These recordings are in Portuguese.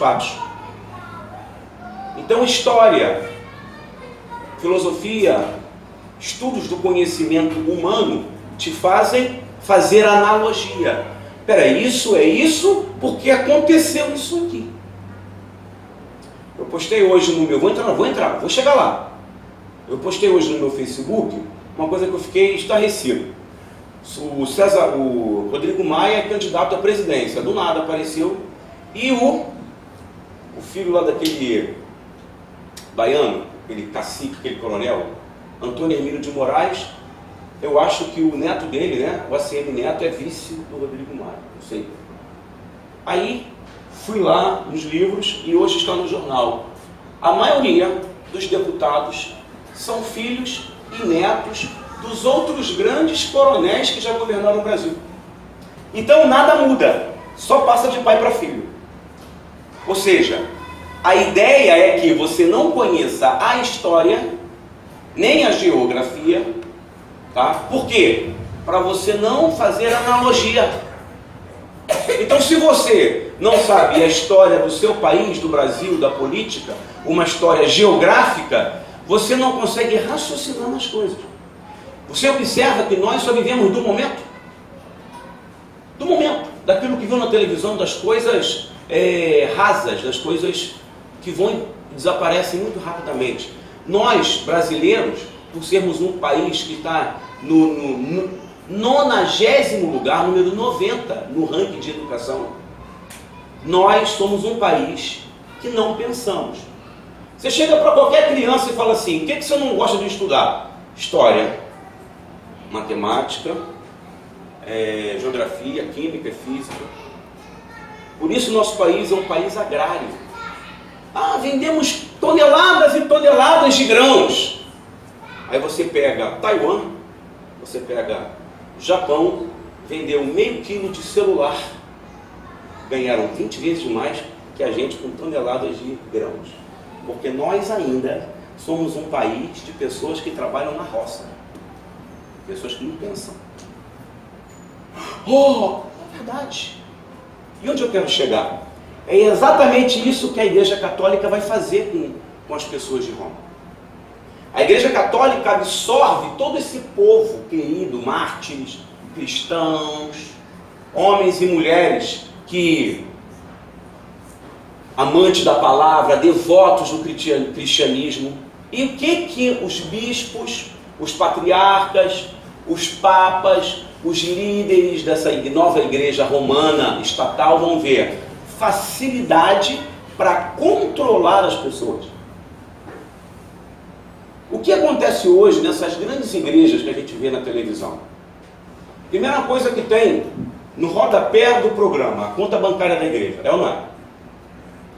espaço. Então, história, filosofia, estudos do conhecimento humano te fazem fazer analogia. Espera, isso é isso porque aconteceu isso aqui. Eu postei hoje no meu... Vou chegar lá. Eu postei hoje no meu Facebook uma coisa que eu fiquei estarrecido. O Rodrigo Maia é candidato à presidência. Do nada apareceu. E o filho lá daquele baiano, aquele cacique, aquele coronel, Antônio Hermínio de Moraes, eu acho que o neto dele, né, o ACM Neto, é vice do Rodrigo Maia. Não sei. Aí fui lá nos livros e hoje está no jornal. A maioria dos deputados são filhos e netos dos outros grandes coronéis que já governaram o Brasil. Então nada muda, só passa de pai para filho. Ou seja, a ideia é que você não conheça a história, nem a geografia, tá? Por quê? Para você não fazer analogia. Então, se você não sabe a história do seu país, do Brasil, da política, uma história geográfica, você não consegue raciocinar nas coisas. Você observa que nós só vivemos do momento, daquilo que viu na televisão, das coisas rasas, das coisas que vão e desaparecem muito rapidamente. Nós, brasileiros, por sermos um país que está no 90º lugar, número 90 no ranking de educação, nós somos um país que não pensamos. Você chega para qualquer criança e fala assim: o que você não gosta de estudar? História, matemática, geografia, química e física. Por isso nosso país é um país agrário. Vendemos toneladas e toneladas de grãos. Aí você pega Taiwan, você pega Japão, vendeu meio quilo de celular. Ganharam 20 vezes mais que a gente com toneladas de grãos. Porque nós ainda somos um país de pessoas que trabalham na roça. Pessoas que não pensam. É verdade. E onde eu quero chegar? É exatamente isso que a Igreja Católica vai fazer com as pessoas de Roma. A Igreja Católica absorve todo esse povo querido, mártires, cristãos, homens e mulheres que, amantes da palavra, devotos do cristianismo. E o que os bispos, os patriarcas, os papas, os líderes dessa nova igreja romana estatal vão ver? Facilidade para controlar as pessoas. O que acontece hoje nessas grandes igrejas que a gente vê na televisão? Primeira coisa que tem no rodapé do programa, a conta bancária da igreja, é ou não é?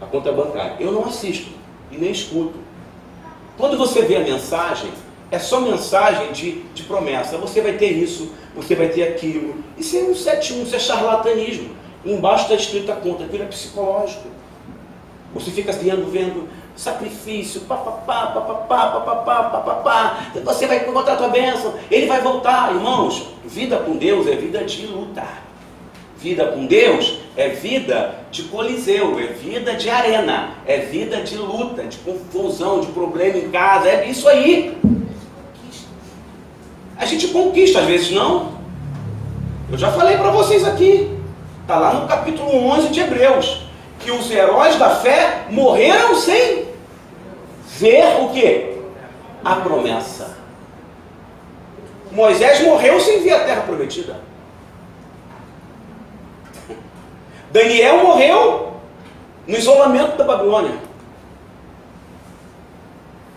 A conta bancária. Eu não assisto e nem escuto. Quando você vê a mensagem, é só mensagem de promessa. Você vai ter isso, você vai ter aquilo. Isso é um 71, isso é charlatanismo. Embaixo está escrito a conta, aquilo é psicológico. Você fica vendo sacrifício, papapá, papapá, papapá, papapá. Você vai encontrar a tua bênção, ele vai voltar. Irmãos, vida com Deus é vida de luta. Vida com Deus é vida de coliseu, é vida de arena, é vida de luta, de confusão, de problema em casa, é isso aí. A gente conquista, às vezes não. Eu já falei para vocês aqui, está lá no capítulo 11 de Hebreus, que os heróis da fé morreram sem ver o quê? A promessa. Moisés morreu sem ver a terra prometida. Daniel morreu no isolamento da Babilônia.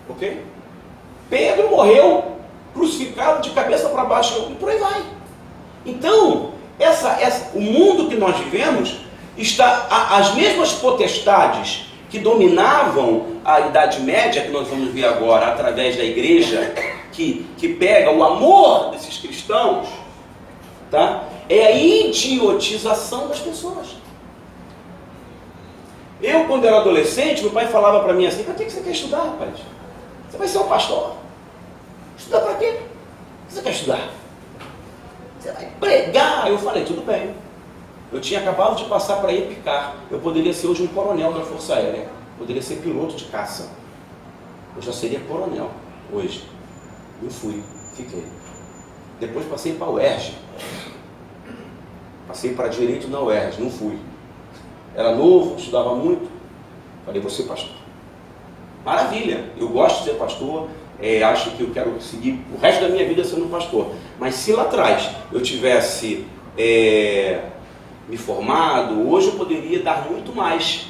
Ok? Pedro morreu crucificado de cabeça para baixo, e por aí vai. Então, o mundo que nós vivemos, as mesmas potestades que dominavam a Idade Média, que nós vamos ver agora através da igreja, que pega o amor desses cristãos, tá? É a idiotização das pessoas. Eu, quando era adolescente, meu pai falava para mim assim: para que você quer estudar, rapaz? Você vai ser um pastor. Estudar para quê? O que você quer estudar? Você vai pregar. Eu falei: tudo bem. Eu tinha acabado de passar para Epicar. Eu poderia ser hoje um coronel da Força Aérea. Poderia ser piloto de caça. Eu já seria coronel hoje. Não fui, fiquei. Depois passei para a UERJ. Passei para Direito na UERJ, não fui. Era novo, estudava muito. Falei, vou ser pastor. Maravilha, eu gosto de ser pastor. Acho que eu quero seguir o resto da minha vida sendo pastor. Mas se lá atrás eu tivesse me formado, hoje eu poderia dar muito mais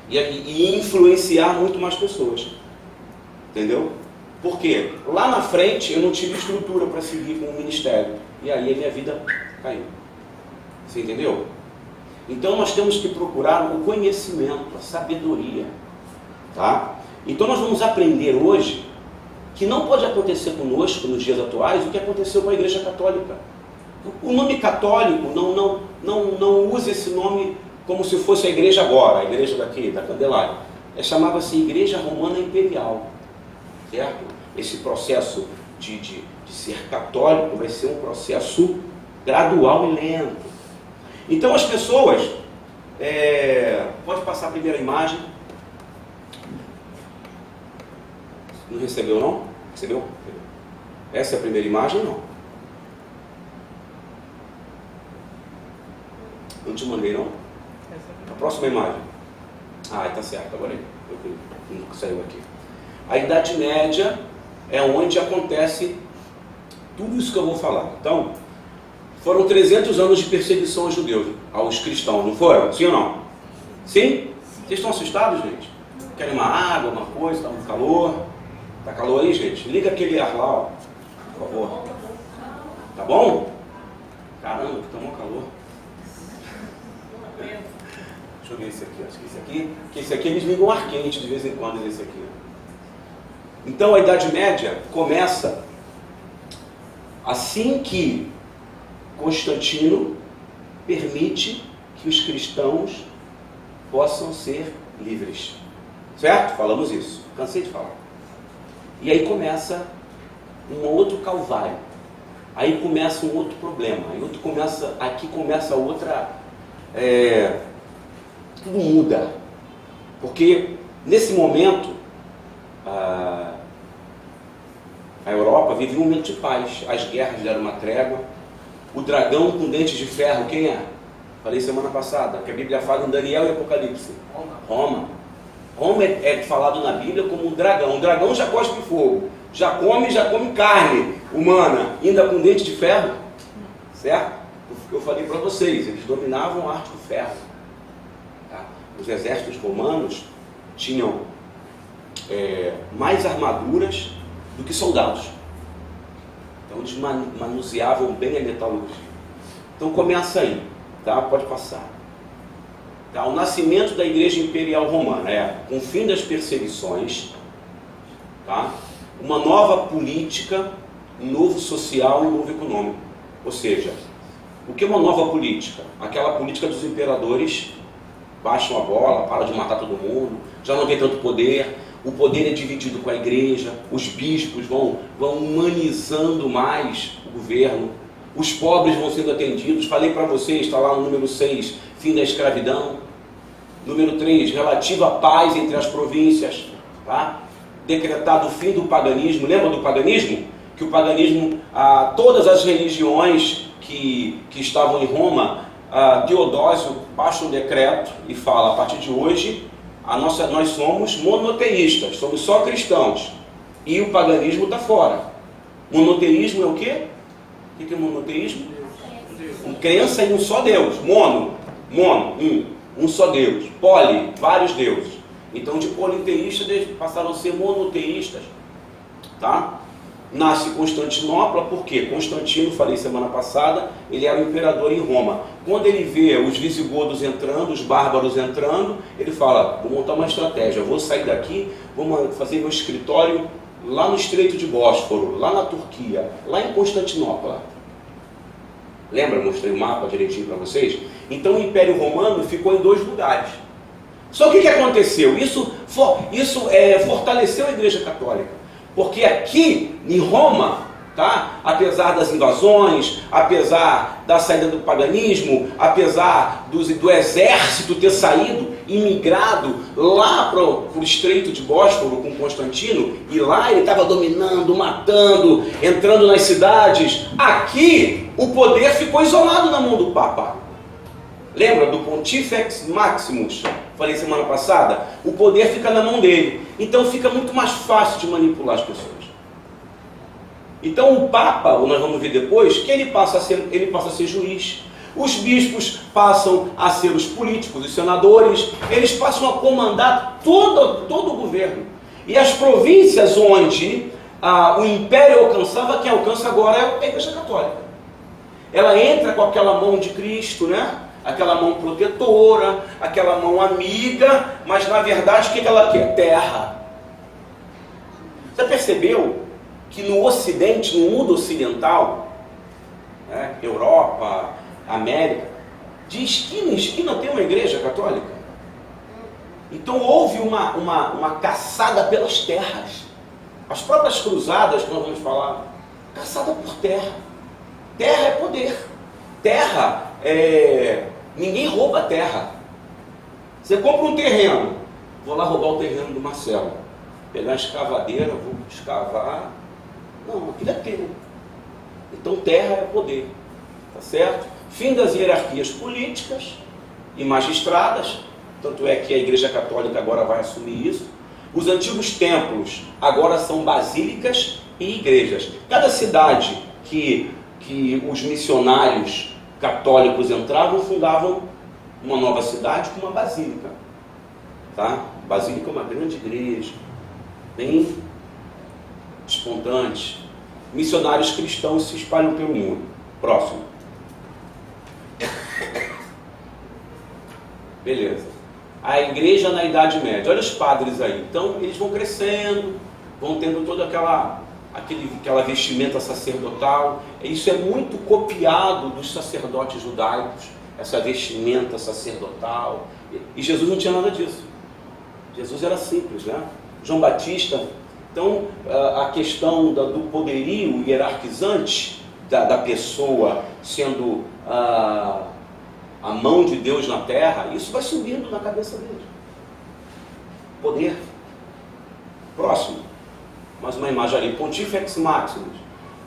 e influenciar muito mais pessoas. Entendeu? Porque lá na frente eu não tive estrutura para seguir com o ministério. E aí a minha vida caiu. Você entendeu? Então nós temos que procurar o conhecimento, a sabedoria. Tá? Então nós vamos aprender hoje que não pode acontecer conosco nos dias atuais o que aconteceu com a Igreja Católica. O nome católico, não use esse nome como se fosse a igreja agora, a igreja daqui, da Candelária. Chamava-se Igreja Romana Imperial. Certo? Esse processo de ser católico vai ser um processo gradual e lento. Então as pessoas, pode passar a primeira imagem. Não recebeu não? Recebeu? Essa é a primeira imagem? Não. Não te mandei não? A próxima imagem. Está certo, agora não saiu aqui. A Idade Média é onde acontece tudo isso que eu vou falar. Então, foram 300 anos de perseguição aos judeus, aos cristãos, não foram? Sim ou não? Sim? Vocês estão assustados, gente? Querem uma água, uma coisa? Está muito calor? Está calor aí, gente? Liga aquele ar lá, ó, por favor. Tá bom? Caramba, que tá muito calor. Deixa eu ver esse aqui, acho que esse aqui, porque esse aqui eles ligam ar quente de vez em quando, esse aqui. Então a Idade Média começa assim que Constantino permite que os cristãos possam ser livres. Certo? Falamos isso. Cansei de falar. E aí começa um outro calvário. Aí começa um outro problema. Aqui começa outra... tudo muda. Porque nesse momento a Europa vive um momento de paz. As guerras deram uma trégua. O dragão com dentes de ferro, quem é? Falei semana passada, que a Bíblia fala em Daniel e Apocalipse. Roma. Roma é falado na Bíblia como um dragão. O dragão já cospe fogo. Já come carne humana. Ainda com dente de ferro. Certo? Eu falei para vocês, eles dominavam a arte do ferro. Tá? Os exércitos romanos tinham mais armaduras do que soldados. Então eles manuseavam bem a metalurgia. Então começa aí, tá? Pode passar. Tá? O nascimento da Igreja Imperial Romana com o fim das perseguições, tá? Uma nova política, um novo social e um novo econômico. Ou seja, o que é uma nova política? Aquela política dos imperadores baixam a bola, param de matar todo mundo, já não tem tanto poder. O poder é dividido com a igreja, os bispos vão humanizando mais o governo, os pobres vão sendo atendidos. Falei para vocês, está lá no número 6, fim da escravidão. Número 3, relativa paz entre as províncias. Tá? Decretado o fim do paganismo. Lembra do paganismo? Que o paganismo, todas as religiões que estavam em Roma, Teodósio baixa um decreto e fala, a partir de hoje... nós somos monoteístas, somos só cristãos. E o paganismo está fora. Monoteísmo é o quê? O que é monoteísmo? Crença em um só Deus. Um só Deus. Poli, vários deuses. Então de politeístas passaram a ser monoteístas. Tá? Nasce Constantinopla, por quê? Constantino, falei semana passada, ele era o imperador em Roma. Quando ele vê os visigodos entrando, os bárbaros entrando, ele fala, vou montar uma estratégia, vou sair daqui, vou fazer meu escritório lá no Estreito de Bósforo, lá na Turquia, lá em Constantinopla. Lembra? Mostrei o mapa direitinho para vocês? Então o Império Romano ficou em 2 lugares. Só que o que aconteceu? Isso fortaleceu a Igreja Católica. Porque aqui, em Roma, tá? Apesar das invasões, apesar da saída do paganismo, apesar do exército ter saído e migrado lá para o Estreito de Bósforo com Constantino, e lá ele estava dominando, matando, entrando nas cidades. Aqui o poder ficou isolado na mão do Papa. Lembra do Pontifex Maximus? Falei semana passada. O poder fica na mão dele. Então fica muito mais fácil de manipular as pessoas. Então o Papa, nós vamos ver depois, que ele passa a ser juiz. Os bispos passam a ser os políticos, os senadores. Eles passam a comandar todo o governo. E as províncias onde o império alcançava, quem alcança agora é a Igreja Católica. Ela entra com aquela mão de Cristo, né? Aquela mão protetora, aquela mão amiga, mas na verdade o que ela quer? Terra. Você percebeu que no Ocidente, no mundo ocidental, né, Europa, América, de esquina em esquina tem uma igreja católica? Então houve uma caçada pelas terras. As próprias cruzadas que nós vamos falar, caçada por terra. Terra é poder. Terra é... Ninguém rouba terra. Você compra um terreno, vou lá roubar o terreno do Marcelo, pegar uma escavadeira, vou escavar. Não, aquilo é teu. Então terra é poder, tá certo? Fim das hierarquias políticas e magistradas, tanto é que a Igreja Católica agora vai assumir isso. Os antigos templos agora são basílicas e igrejas. Cada cidade que os missionários católicos entravam, fundavam uma nova cidade com uma basílica, tá? Basílica é uma grande igreja, bem espontânea. Missionários cristãos se espalham pelo mundo. Próximo. Beleza. A igreja na Idade Média. Olha os padres aí. Então eles vão crescendo, vão tendo toda aquela vestimenta sacerdotal. Isso é muito copiado dos sacerdotes judaicos, essa vestimenta sacerdotal. E Jesus não tinha nada disso. Jesus era simples, né? João Batista. Então, a questão do poderio hierarquizante da pessoa sendo a mão de Deus na terra, isso vai subindo na cabeça dele. Poder. Próximo. Mais uma imagem ali, Pontifex Maximus,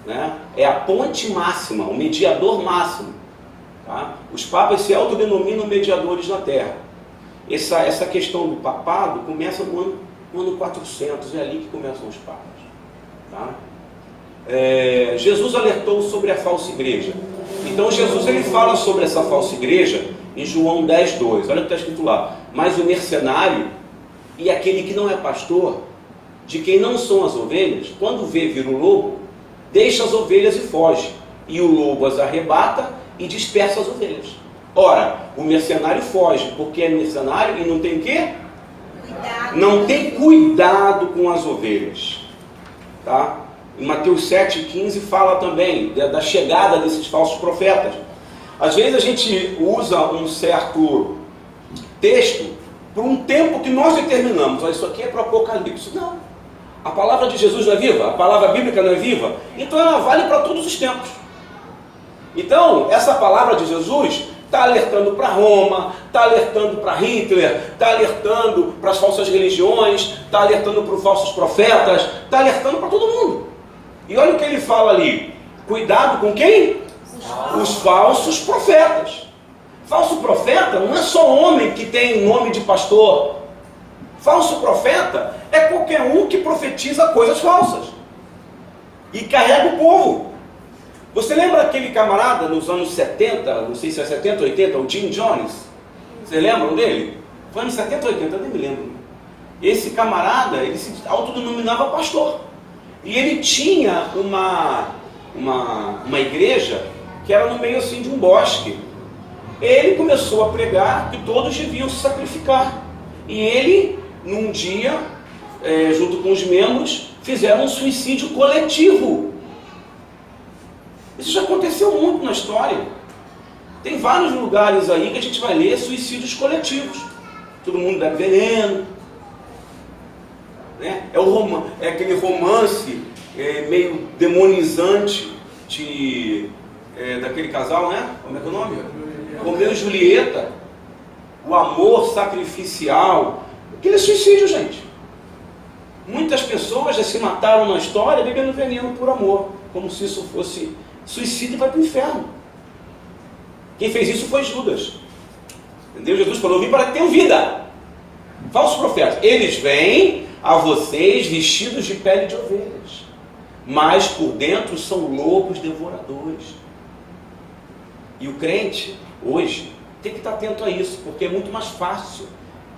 né? É a ponte máxima, o mediador máximo, tá? Os papas se autodenominam mediadores na terra. Essa questão do papado começa no ano 400, é ali que começam os papas, tá? Jesus alertou sobre a falsa igreja. Então Jesus ele fala sobre essa falsa igreja em João 10:2. Olha o que está escrito lá: mas o mercenário e aquele que não é pastor, de quem não são as ovelhas, quando vê vir o lobo, deixa as ovelhas e foge, e o lobo as arrebata e dispersa as ovelhas. Ora, o mercenário foge, porque é mercenário e não tem o quê? Cuidado. Não tem cuidado com as ovelhas. Tá? Em Mateus 7,15 fala também da chegada desses falsos profetas. Às vezes a gente usa um certo texto por um tempo que nós determinamos. Isso aqui é para o Apocalipse. Não. A palavra de Jesus não é viva? A palavra bíblica não é viva? Então ela vale para todos os tempos. Então, essa palavra de Jesus está alertando para Roma, está alertando para Hitler, está alertando para as falsas religiões, está alertando para os falsos profetas, está alertando para todo mundo. E olha o que ele fala ali: cuidado com quem? Os falsos profetas. Falso profeta não é só homem que tem nome de pastor. Falso profeta é qualquer um que profetiza coisas falsas e carrega o povo. Você lembra aquele camarada nos anos 70, não sei se é 70 ou 80, o Jim Jones? Vocês lembram dele? Foi anos 70 ou 80, eu nem me lembro. Esse camarada, ele se autodenominava pastor. E ele tinha uma igreja que era no meio assim de um bosque. Ele começou a pregar que todos deviam se sacrificar. E ele, num dia, junto com os membros, fizeram um suicídio coletivo. Isso já aconteceu muito na história. Tem vários lugares aí que a gente vai ler suicídios coletivos. Todo mundo bebe veneno. Né? É aquele romance meio demonizante daquele casal, né? Como é que é o nome? Romeu e Julieta. O amor sacrificial. Aquele é suicídio, gente. Muitas pessoas já se mataram na história bebendo veneno por amor, como se isso fosse suicídio e vai para o inferno. Quem fez isso foi Judas. Entendeu? Jesus falou: eu vim para que tenham vida. Falsos profetas, eles vêm a vocês vestidos de pele de ovelhas, mas por dentro são lobos devoradores. E o crente, hoje, tem que estar atento a isso, porque é muito mais fácil.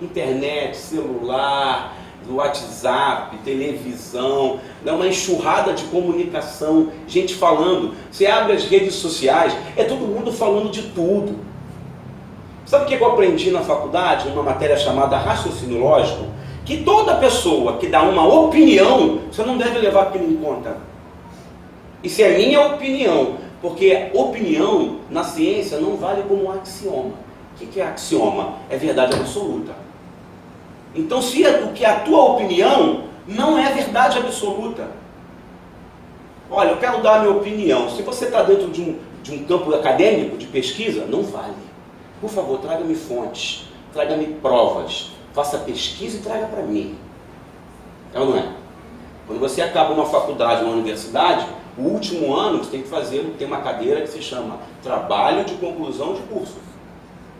Internet, celular, WhatsApp, televisão, dá uma enxurrada de comunicação, gente falando. Você abre as redes sociais, é todo mundo falando de tudo. Sabe o que eu aprendi na faculdade, numa matéria chamada raciocínio lógico? Que toda pessoa que dá uma opinião, você não deve levar aquilo em conta. Isso é minha opinião, porque opinião na ciência não vale como um axioma. O que é axioma? É verdade absoluta. Então, se o que é a tua opinião não é verdade absoluta. Olha, eu quero dar a minha opinião. Se você está dentro de um campo acadêmico, de pesquisa, não vale. Por favor, traga-me fontes, traga-me provas, faça pesquisa e traga para mim. É ou não é? Quando você acaba uma faculdade, uma universidade, o último ano você tem que fazer, tem uma cadeira que se chama trabalho de conclusão de curso.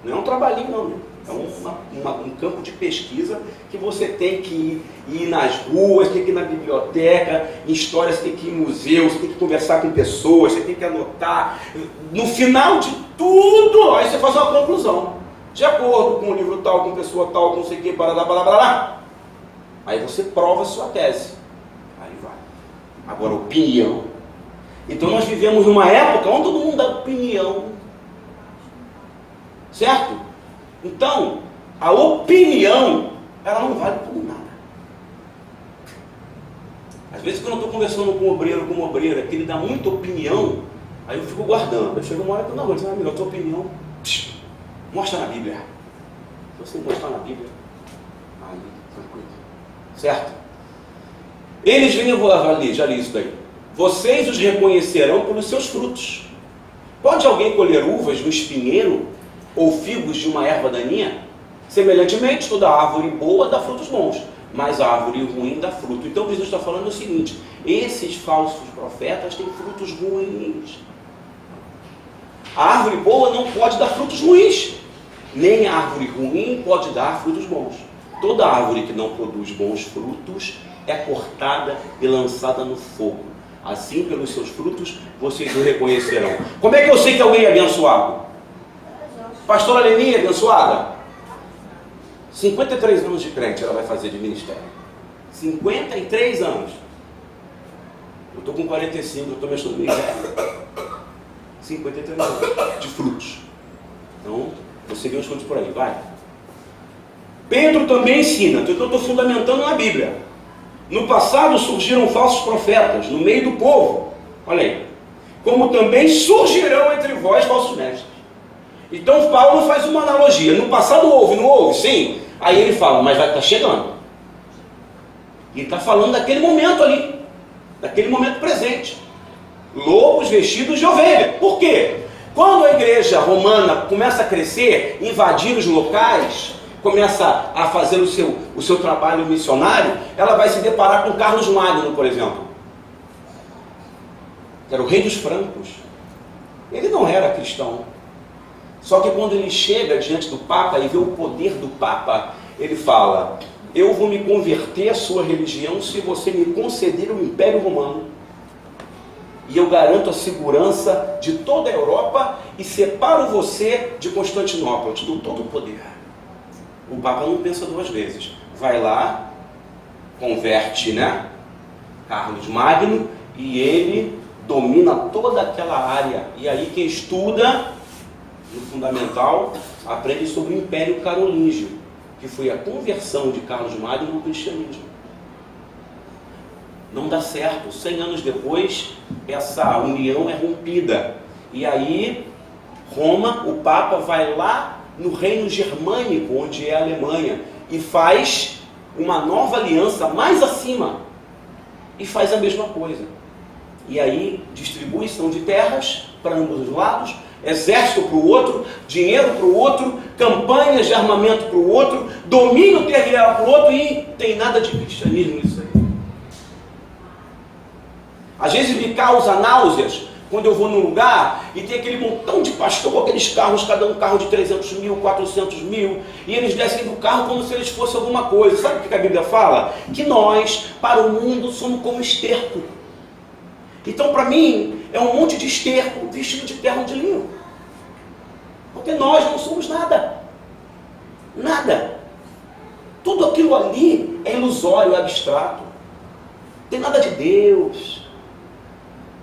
Não é um trabalhinho não, né? É um campo de pesquisa que você tem que ir nas ruas, tem que ir na biblioteca, em histórias você tem que ir em museus, você tem que conversar com pessoas, você tem que anotar. No final de tudo, aí você faz uma conclusão. De acordo com o livro tal, com pessoa tal, com não sei o que, parará. Aí você prova a sua tese. Aí vai. Agora, opinião. Então nós vivemos numa época onde todo mundo dá opinião. Certo? Então, a opinião, ela não vale por nada. Às vezes, quando eu estou conversando com um obreiro, com uma obreira, que ele dá muita opinião, aí eu fico guardando. Aí chega uma hora que eu não vou dizer, amigo, a tua opinião, mostra na Bíblia. Se você mostrar na Bíblia, aí, tranquilo. Certo? Eles vêm, eu vou ali, já li isso daí. Vocês os reconhecerão pelos seus frutos. Pode alguém colher uvas no espinheiro ou figos de uma erva daninha? Semelhantemente, toda árvore boa dá frutos bons, mas a árvore ruim dá fruto. Então Jesus está falando o seguinte: esses falsos profetas têm frutos ruins. A árvore boa não pode dar frutos ruins, nem a árvore ruim pode dar frutos bons. Toda árvore que não produz bons frutos é cortada e lançada no fogo. Assim, pelos seus frutos, vocês o reconhecerão. Como é que eu sei que alguém é abençoado? Pastora Leni é abençoada? 53 anos de crente ela vai fazer de ministério. 53 anos. Eu estou com 45, eu estou me achando meio velho. 53 anos de frutos. Então, você vê os frutos por aí, vai. Pedro também ensina, então eu estou fundamentando na Bíblia. No passado surgiram falsos profetas no meio do povo. Olha aí. Como também surgirão entre vós falsos mestres. Então Paulo faz uma analogia. No passado houve, não houve? Sim. Aí ele fala, mas vai estar chegando. E ele está falando daquele momento ali. Daquele momento presente. Lobos vestidos de ovelha. Por quê? Quando a igreja romana começa a crescer, invadir os locais, começa a fazer o seu trabalho missionário, ela vai se deparar com Carlos Magno, por exemplo. Que era o rei dos francos. Ele não era cristão. Só que quando ele chega diante do Papa e vê o poder do Papa, ele fala: eu vou me converter à sua religião se você me conceder o Império Romano. E eu garanto a segurança de toda a Europa e separo você de Constantinopla. Eu te dou todo o poder. O Papa não pensa duas vezes. Vai lá, converte, né? Carlos Magno, e ele domina toda aquela área. E aí quem estuda no fundamental aprende sobre o Império Carolíngio, que foi a conversão de Carlos Magno ao cristianismo. Não dá certo. 100 anos depois, essa união é rompida. E aí, Roma, o Papa vai lá no reino germânico, onde é a Alemanha, e faz uma nova aliança mais acima. e faz a mesma coisa. E aí, distribuição de terras para ambos os lados, exército para o outro, dinheiro para o outro, campanhas de armamento para o outro, domínio territorial para o outro, e tem nada de cristianismo nisso aí. Às vezes me causa náuseas quando eu vou num lugar e tem aquele montão de pastor com aqueles carros, cada um carro de 300 mil, 400 mil, e eles descem do carro como se eles fossem alguma coisa. Sabe o que a Bíblia fala? Que nós, para o mundo, somos como esterco. Então, para mim, é um monte de esterco vestido de terno de linho. Porque nós não somos nada. Nada. Tudo aquilo ali é ilusório, é abstrato. Não tem nada de Deus.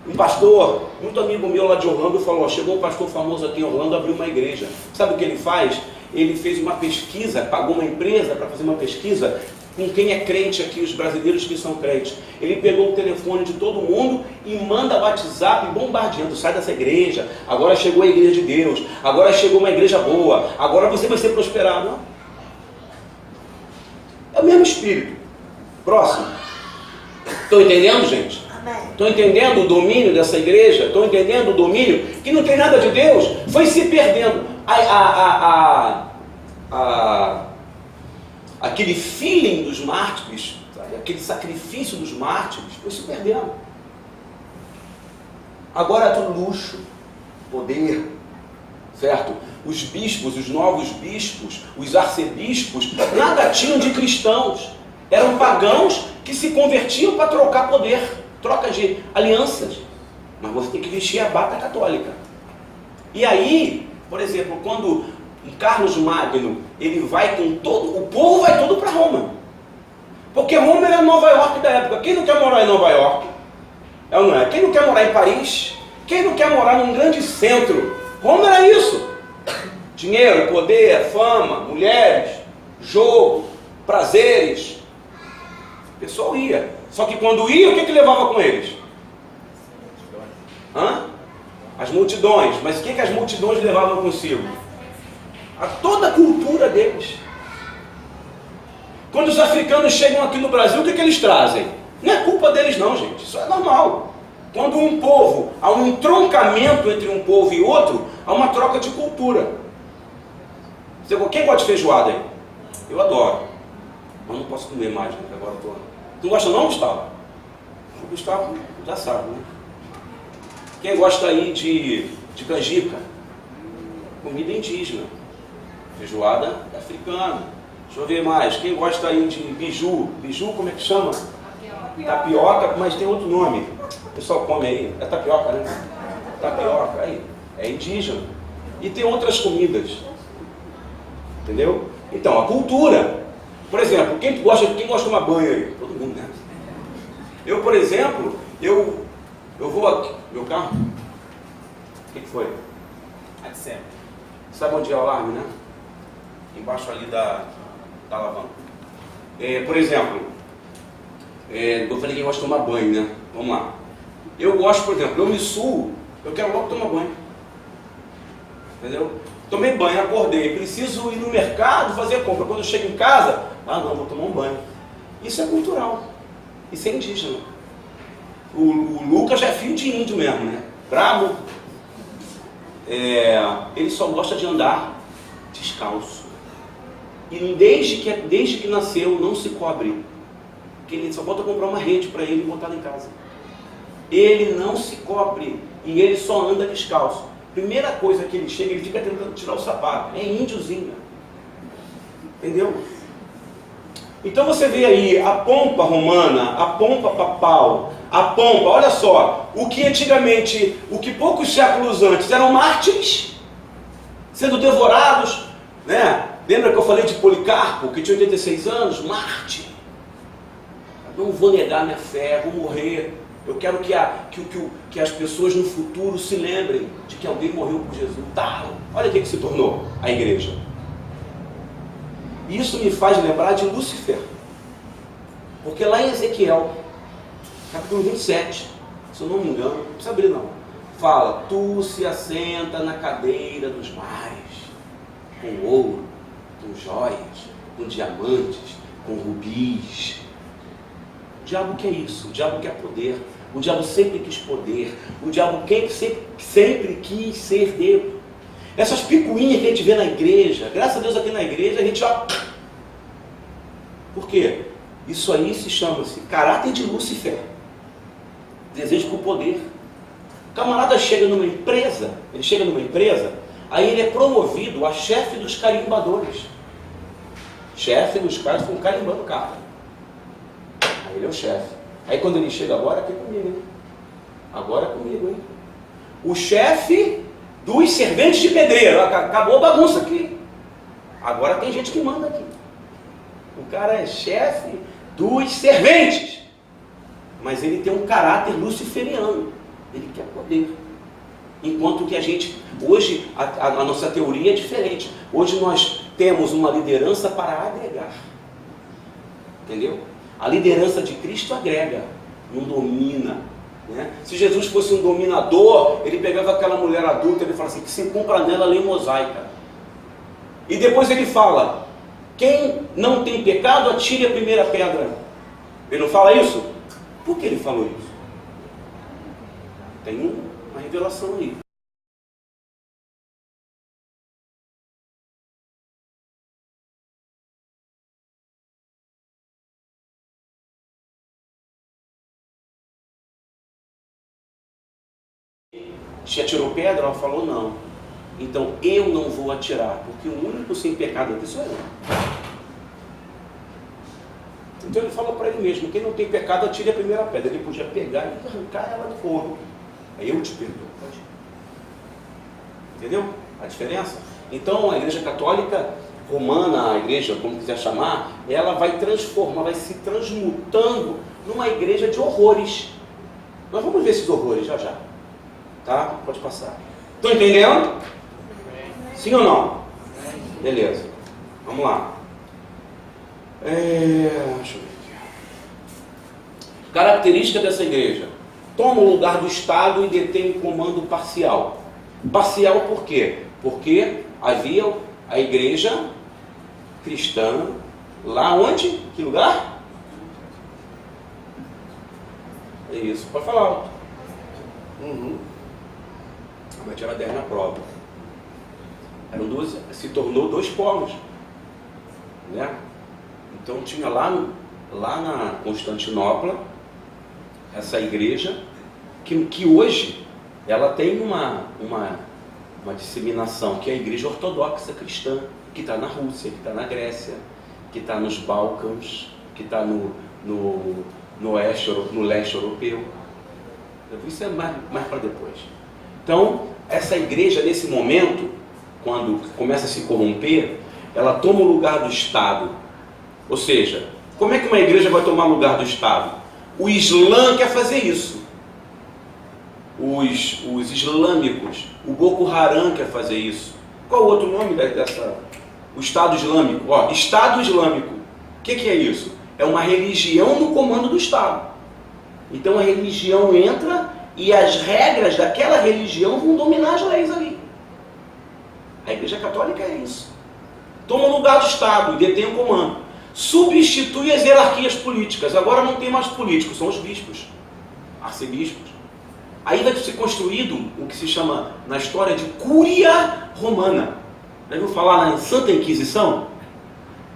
Um pastor, muito amigo meu lá de Orlando, falou, chegou um pastor famoso aqui em Orlando, abriu uma igreja. Sabe o que ele faz? Ele fez uma pesquisa, pagou uma empresa para fazer uma pesquisa com quem é crente aqui, os brasileiros que são crentes. Ele pegou o telefone de todo mundo e manda WhatsApp bombardeando, sai dessa igreja, agora chegou a igreja de Deus, agora chegou uma igreja boa, agora você vai ser prosperado. Não. É o mesmo espírito. Próximo. Estão entendendo, gente? Estão entendendo o domínio dessa igreja? Estão entendendo o domínio que não tem nada de Deus? Foi se perdendo. Aquele feeling dos mártires, sabe? Aquele sacrifício dos mártires, foi se perdendo. Agora é tudo luxo, poder, certo? Os bispos, os novos bispos, os arcebispos, nada tinham de cristãos. Eram pagãos que se convertiam para trocar poder, troca de alianças. Mas você tem que vestir a bata católica. E aí, por exemplo, quando Carlos Magno, ele vai com todo, o povo vai todo para Roma. Porque Roma era Nova York da época. Quem não quer morar em Nova York? É ou não é? Quem não quer morar em Paris? Quem não quer morar num grande centro? Roma era isso. Dinheiro, poder, fama, mulheres, jogo, prazeres. O pessoal ia. Só que quando ia, o que levava com eles? As multidões. Mas o que as multidões levavam consigo? A toda a cultura deles. Quando os africanos chegam aqui no Brasil, o que eles trazem? Não é culpa deles não, gente. Isso é normal. Quando um povo, há um entroncamento entre um povo e outro, há uma troca de cultura. Quem gosta de feijoada aí? Eu adoro. Mas não posso comer mais, né? Agora eu tô... Tu não gosta não, Gustavo? O Gustavo já sabe, né? Quem gosta aí de canjica? Comida indígena. Feijoada africana. Deixa eu ver mais. Quem gosta aí de biju? Biju, como é que chama? Tapioca, mas tem outro nome. O pessoal come aí. É tapioca, né? Tapioca, aí. É indígena. E tem outras comidas. Entendeu? Então, a cultura. Por exemplo, quem gosta de tomar banho aí? Todo mundo, né? Eu, por exemplo, eu vou aqui. Meu carro? O que foi? Sabe onde é o alarme, né? Embaixo ali da alavanca. Por exemplo, eu falei que gosta de tomar banho, né? Vamos lá. Eu gosto, por exemplo, eu me suo, eu quero logo tomar banho. Entendeu? Tomei banho, acordei, preciso ir no mercado fazer compra. Quando eu chego em casa, não, vou tomar um banho. Isso é cultural. Isso é indígena. O Lucas já é filho de índio mesmo, né? Brabo. Ele só gosta de andar descalço. E desde que nasceu, não se cobre. Porque ele só volta a comprar uma rede para ele e botar lá em casa. Ele não se cobre. E ele só anda descalço. Primeira coisa que ele chega, ele fica tentando tirar o sapato. É índiozinho. Entendeu? Então você vê aí a pompa romana, a pompa papal, a pompa, olha só, o que poucos séculos antes eram mártires, sendo devorados, né? Lembra que eu falei de Policarpo, que tinha 86 anos? Mártir. Não vou negar minha fé, vou morrer. Eu quero que as pessoas no futuro se lembrem de que alguém morreu por Jesus. Olha o que se tornou a igreja. Isso me faz lembrar de Lúcifer. Porque lá em Ezequiel, capítulo 27, se eu não me engano, não precisa abrir não, fala, tu se assenta na cadeira dos mares, com ouro, com joias, com diamantes, com rubis. diabo quer isso, o diabo quer poder, o diabo sempre quis poder, o diabo sempre quis ser Deus. Essas picuinhas que a gente vê na igreja, graças a Deus aqui na igreja a gente ó. Por quê? Isso aí se chama-se caráter de Lúcifer, desejo por poder. O camarada chega numa empresa, aí ele é promovido a chefe dos carimbadores. Chefe dos caras que estão carimbando carta. Aí ele é o chefe. Aí quando ele chega, agora aqui comigo, hein? Agora é comigo, hein? O chefe dos serventes de pedreiro. Acabou a bagunça aqui. Agora tem gente que manda aqui. O cara é chefe dos serventes. Mas ele tem um caráter luciferiano. Ele quer poder. Enquanto que a gente, hoje, a nossa teoria é diferente. Hoje nós temos uma liderança para agregar. Entendeu? A liderança de Cristo agrega, não domina. Né? Se Jesus fosse um dominador, ele pegava aquela mulher adulta e ele fala assim, que se cumpra nela a lei mosaica. E depois ele fala, quem não tem pecado, atire a primeira pedra. Ele não fala isso? Por que ele falou isso? Tem uma revelação aí. Se atirou pedra? Ela falou não. Então eu não vou atirar, porque o único sem pecado aqui sou eu. Então ele falou para ele mesmo, quem não tem pecado atire a primeira pedra. Ele podia pegar e arrancar ela do forno. Aí eu te perdoo. Entendeu a diferença? Então a igreja católica romana, a igreja, como quiser chamar, ela vai transformar, vai se transmutando numa igreja de horrores. Nós vamos ver esses horrores já já. Tá? Pode passar. Estão entendendo? Sim ou não? Beleza. Vamos lá. Deixa eu ver aqui. Característica dessa igreja. Toma o lugar do Estado e detém o comando parcial. Parcial por quê? Porque havia a igreja cristã lá onde? Que lugar? É isso. Pode falar alto. Vai tirar 10 na prova. Se tornou 2 polos. Né? Então tinha lá na Constantinopla essa igreja que hoje ela tem uma disseminação, que é a igreja ortodoxa cristã, que está na Rússia, que está na Grécia, que está nos Balcãs, que está no leste europeu. Isso é mais para depois. Então, essa igreja, nesse momento, quando começa a se corromper, ela toma o lugar do Estado. Ou seja, como é que uma igreja vai tomar lugar do Estado? O Islã quer fazer isso. Os islâmicos, o Boko Haram quer fazer isso. Qual o outro nome dessa? O Estado Islâmico. Estado Islâmico. O que é isso? É uma religião no comando do Estado. Então a religião entra e as regras daquela religião vão dominar as leis ali. A igreja católica é isso. Toma o lugar do Estado e detém o comando. Substitui as hierarquias políticas. Agora não tem mais políticos, são os bispos, arcebispos. Aí vai ser construído o que se chama na história de Cúria Romana. Já ouviu falar na Santa Inquisição?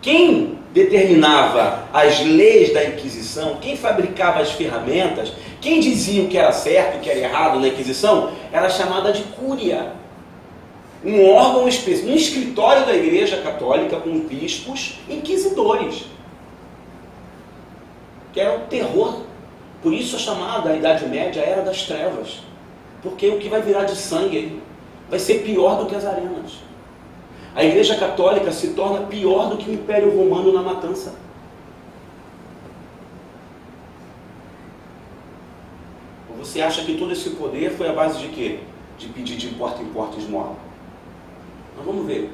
Quem determinava as leis da Inquisição, quem fabricava as ferramentas, quem dizia o que era certo e o que era errado na Inquisição, era chamada de Cúria. Um órgão específico, um escritório da Igreja Católica com bispos inquisidores, que era o terror. Por isso é chamada a Idade Média a Era das Trevas, porque o que vai virar de sangue aí vai ser pior do que as arenas. A Igreja Católica se torna pior do que o Império Romano na matança. Você acha que todo esse poder foi à base de quê? De pedir de porta em porta esmola? Nós vamos ver.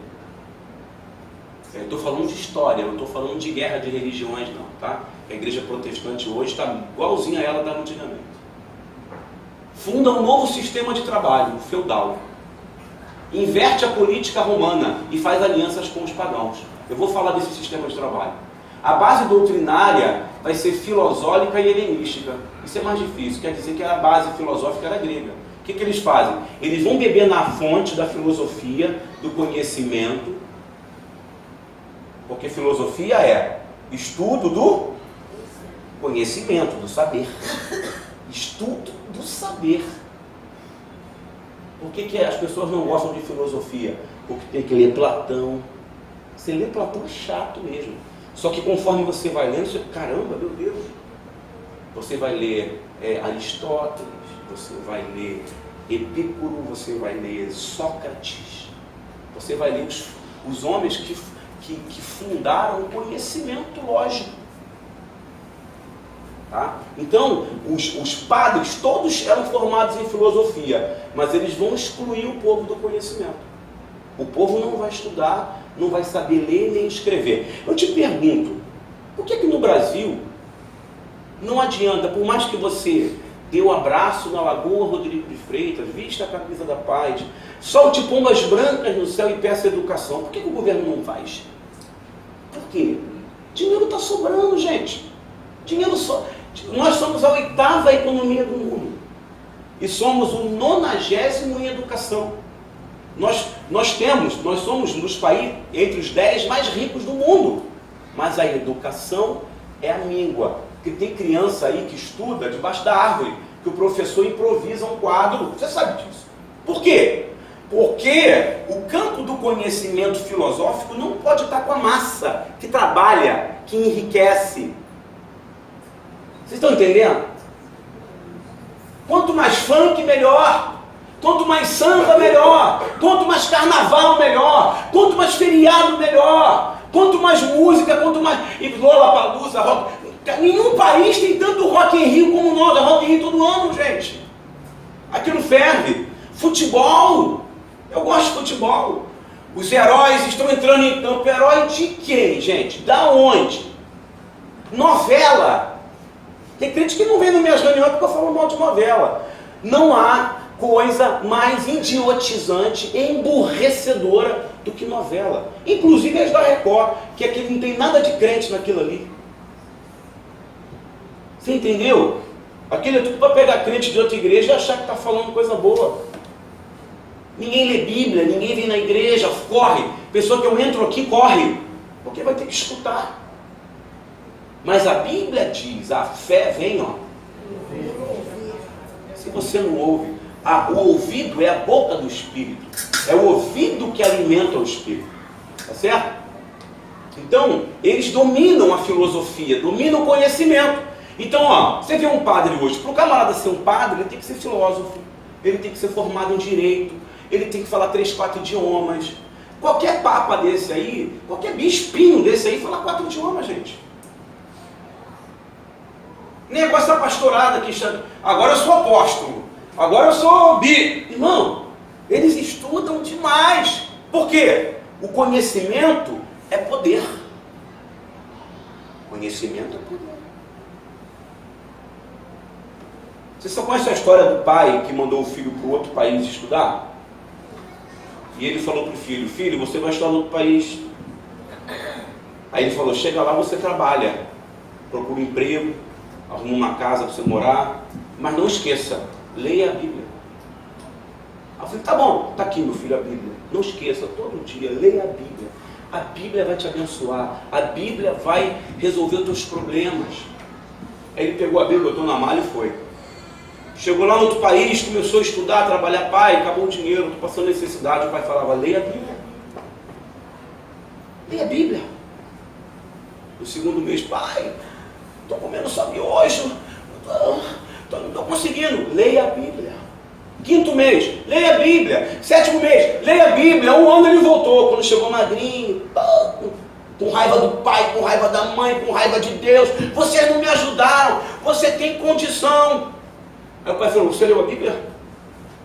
Eu estou falando de história, eu não estou falando de guerra de religiões não, tá? A igreja protestante hoje está igualzinha a ela estava antigamente. Funda um novo sistema de trabalho, o feudal. Inverte a política romana e faz alianças com os pagãos. Eu vou falar desse sistema de trabalho. A base doutrinária vai ser filosófica e helenística. Isso é mais difícil, quer dizer que a base filosófica era grega. O que eles fazem? Eles vão beber na fonte da filosofia, do conhecimento, porque filosofia é estudo do conhecimento, do saber. Estudo do saber. Por que as pessoas não gostam de filosofia? Porque tem que ler Platão. Você lê Platão é chato mesmo. Só que conforme você vai lendo, você, caramba, meu Deus. Você vai ler Aristóteles, você vai ler Epicuro, você vai ler Sócrates. Você vai ler os homens que fundaram o conhecimento lógico. Tá? Então, os padres, todos eram formados em filosofia, mas eles vão excluir o povo do conhecimento. O povo não vai estudar, não vai saber ler nem escrever. Eu te pergunto, por que no Brasil não adianta, por mais que você dê um abraço na Lagoa Rodrigo de Freitas, vista a camisa da paz, solte pombas brancas no céu e peça educação, por que o governo não faz? Por quê? Dinheiro está sobrando, gente. Dinheiro só. Nós somos a 8ª economia do mundo e somos o 90º em educação. Nós somos nos países entre os 10 mais ricos do mundo, mas a educação é a míngua. Porque tem criança aí que estuda debaixo da árvore, que o professor improvisa um quadro. Você sabe disso. Por quê? Porque o campo do conhecimento filosófico não pode estar com a massa que trabalha, que enriquece. Vocês estão entendendo? Quanto mais funk, melhor. Quanto mais samba, melhor. Quanto mais carnaval, melhor. Quanto mais feriado, melhor. Quanto mais música, quanto mais... E Lollapalooza, rock... Nenhum país tem tanto Rock in Rio como nós. É Rock in Rio todo ano, gente. Aquilo ferve. Futebol. Eu gosto de futebol. Os heróis estão entrando em campo. Herói de quem, gente? Da onde? Novela. Tem crente que não vem nas minhas reuniões porque eu falo mal de novela. Não há coisa mais idiotizante e emburrecedora do que novela. Inclusive as da Record, que aqui não tem nada de crente naquilo ali. Você entendeu? Aquilo é tudo para pegar crente de outra igreja e achar que está falando coisa boa. Ninguém lê Bíblia, ninguém vem na igreja, corre. Pessoa que eu entro aqui, corre. Porque vai ter que escutar. Mas a Bíblia diz, a fé vem, ó. Se você não ouve, o ouvido é a boca do Espírito. É o ouvido que alimenta o Espírito. Tá certo? Então, eles dominam a filosofia, dominam o conhecimento. Então, ó, você vê um padre hoje, para o camarada ser um padre, ele tem que ser filósofo, ele tem que ser formado em direito, ele tem que falar 3, 4 idiomas. Qualquer papa desse aí, qualquer bispinho desse aí, fala 4 idiomas, gente. Negócio da pastorada que chama, agora eu sou apóstolo, agora eu sou irmão, eles estudam demais. Por quê? O conhecimento é poder. Conhecimento é poder. Você só conhece a história do pai que mandou o filho para outro país estudar? E ele falou para o filho, filho, você vai estudar no outro país. Aí ele falou, chega lá, você trabalha, procura um emprego, arruma uma casa para você morar, mas não esqueça, leia a Bíblia. Aí eu falei, tá bom, tá aqui meu filho a Bíblia. Não esqueça, todo dia, leia a Bíblia. A Bíblia vai te abençoar, a Bíblia vai resolver os teus problemas. Aí ele pegou a Bíblia, botou na malha e foi. Chegou lá no outro país, começou a estudar, trabalhar, pai, acabou o dinheiro, estou passando necessidade. O pai falava, leia a Bíblia. Leia a Bíblia. No segundo mês, pai, estou comendo só miojo, não estou conseguindo. Leia a Bíblia. Quinto mês, leia a Bíblia. Sétimo mês, leia a Bíblia. Um ano ele voltou. Quando chegou magrinho, com raiva do pai, com raiva da mãe, com raiva de Deus. Vocês não me ajudaram. Você tem condição. Aí o pai falou, você leu a Bíblia?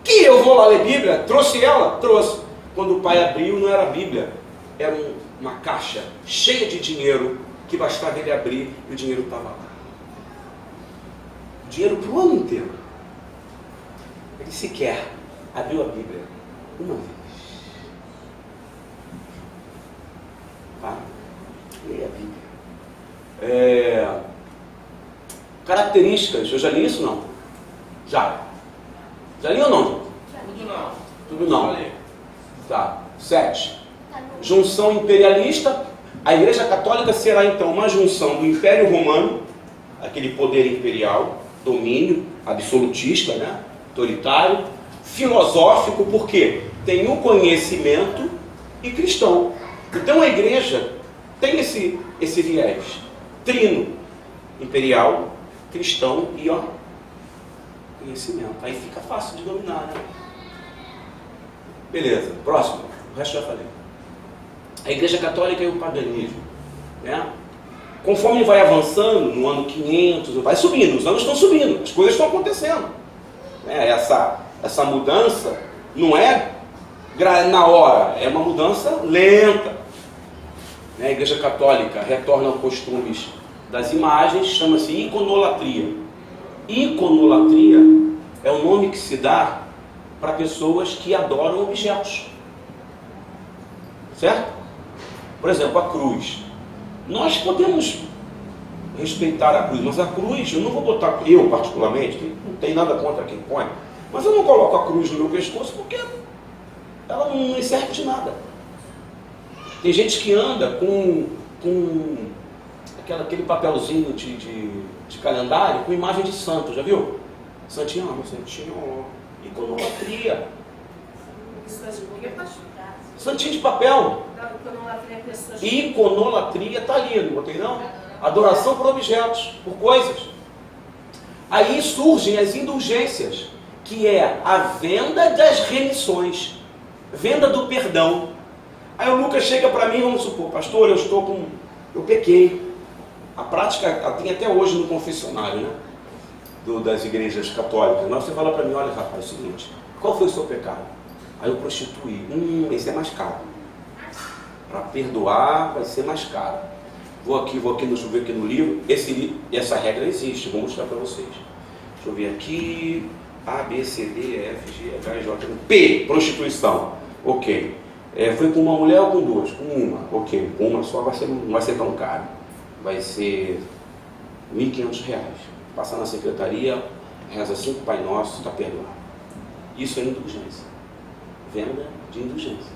Que eu vou lá ler Bíblia? Trouxe ela? Trouxe. Quando o pai abriu, não era a Bíblia. Era uma caixa cheia de dinheiro que bastava ele abrir e o dinheiro estava lá. Dinheiro para o ano inteiro. Ele sequer abriu a Bíblia uma vez. Tá? Leia a Bíblia. Características, eu já li isso não? Já. Já li ou não? Tudo não. Tudo não. Tá. 7. Junção imperialista. A Igreja Católica será então uma junção do Império Romano, aquele poder imperial, domínio absolutista, né? Autoritário, filosófico, porque tem o conhecimento e cristão. Então a Igreja tem esse viés trino, imperial, cristão e conhecimento. Aí fica fácil de dominar, né? Beleza, próximo. O resto já falei. A Igreja Católica e o paganismo, né? Conforme vai avançando, no ano 500, vai subindo, os anos estão subindo, as coisas estão acontecendo, né? Essa mudança não é na hora, é uma mudança lenta, né? A Igreja Católica retorna aos costumes das imagens, chama-se iconolatria. Iconolatria é o nome que se dá para pessoas que adoram objetos, certo? Por exemplo, a cruz. Nós podemos respeitar a cruz, mas a cruz, eu não vou botar, eu particularmente, não tem nada contra quem põe, mas eu não coloco a cruz no meu pescoço porque ela não me serve de nada. Tem gente que anda com aquele papelzinho de calendário com imagem de santo, já viu? Santinho, iconolatria. Santinho de papel. Iconolatria está ali, não botei não? Adoração por objetos, por coisas. Aí surgem as indulgências, que é a venda das remissões, venda do perdão. Aí o Lucas chega para mim, vamos supor, pastor, eu pequei. A prática tem até hoje no confessionário, né? Das igrejas católicas. Mas você fala para mim, olha rapaz, é o seguinte, qual foi o seu pecado? Aí eu prostituí. Esse é mais caro. Para perdoar vai ser mais caro. Vou aqui, deixa eu ver aqui no livro. Essa regra existe, vou mostrar para vocês. Deixa eu ver aqui. A, B, C, D, E, F, G, H, J, P, prostituição. Ok. Foi com uma mulher ou com duas? Com uma. Ok. Com uma só não vai ser tão caro. Vai ser R$1.500. Passa na secretaria, reza 5 Pai Nosso, está perdoado. Isso é indulgência. Venda de indulgência.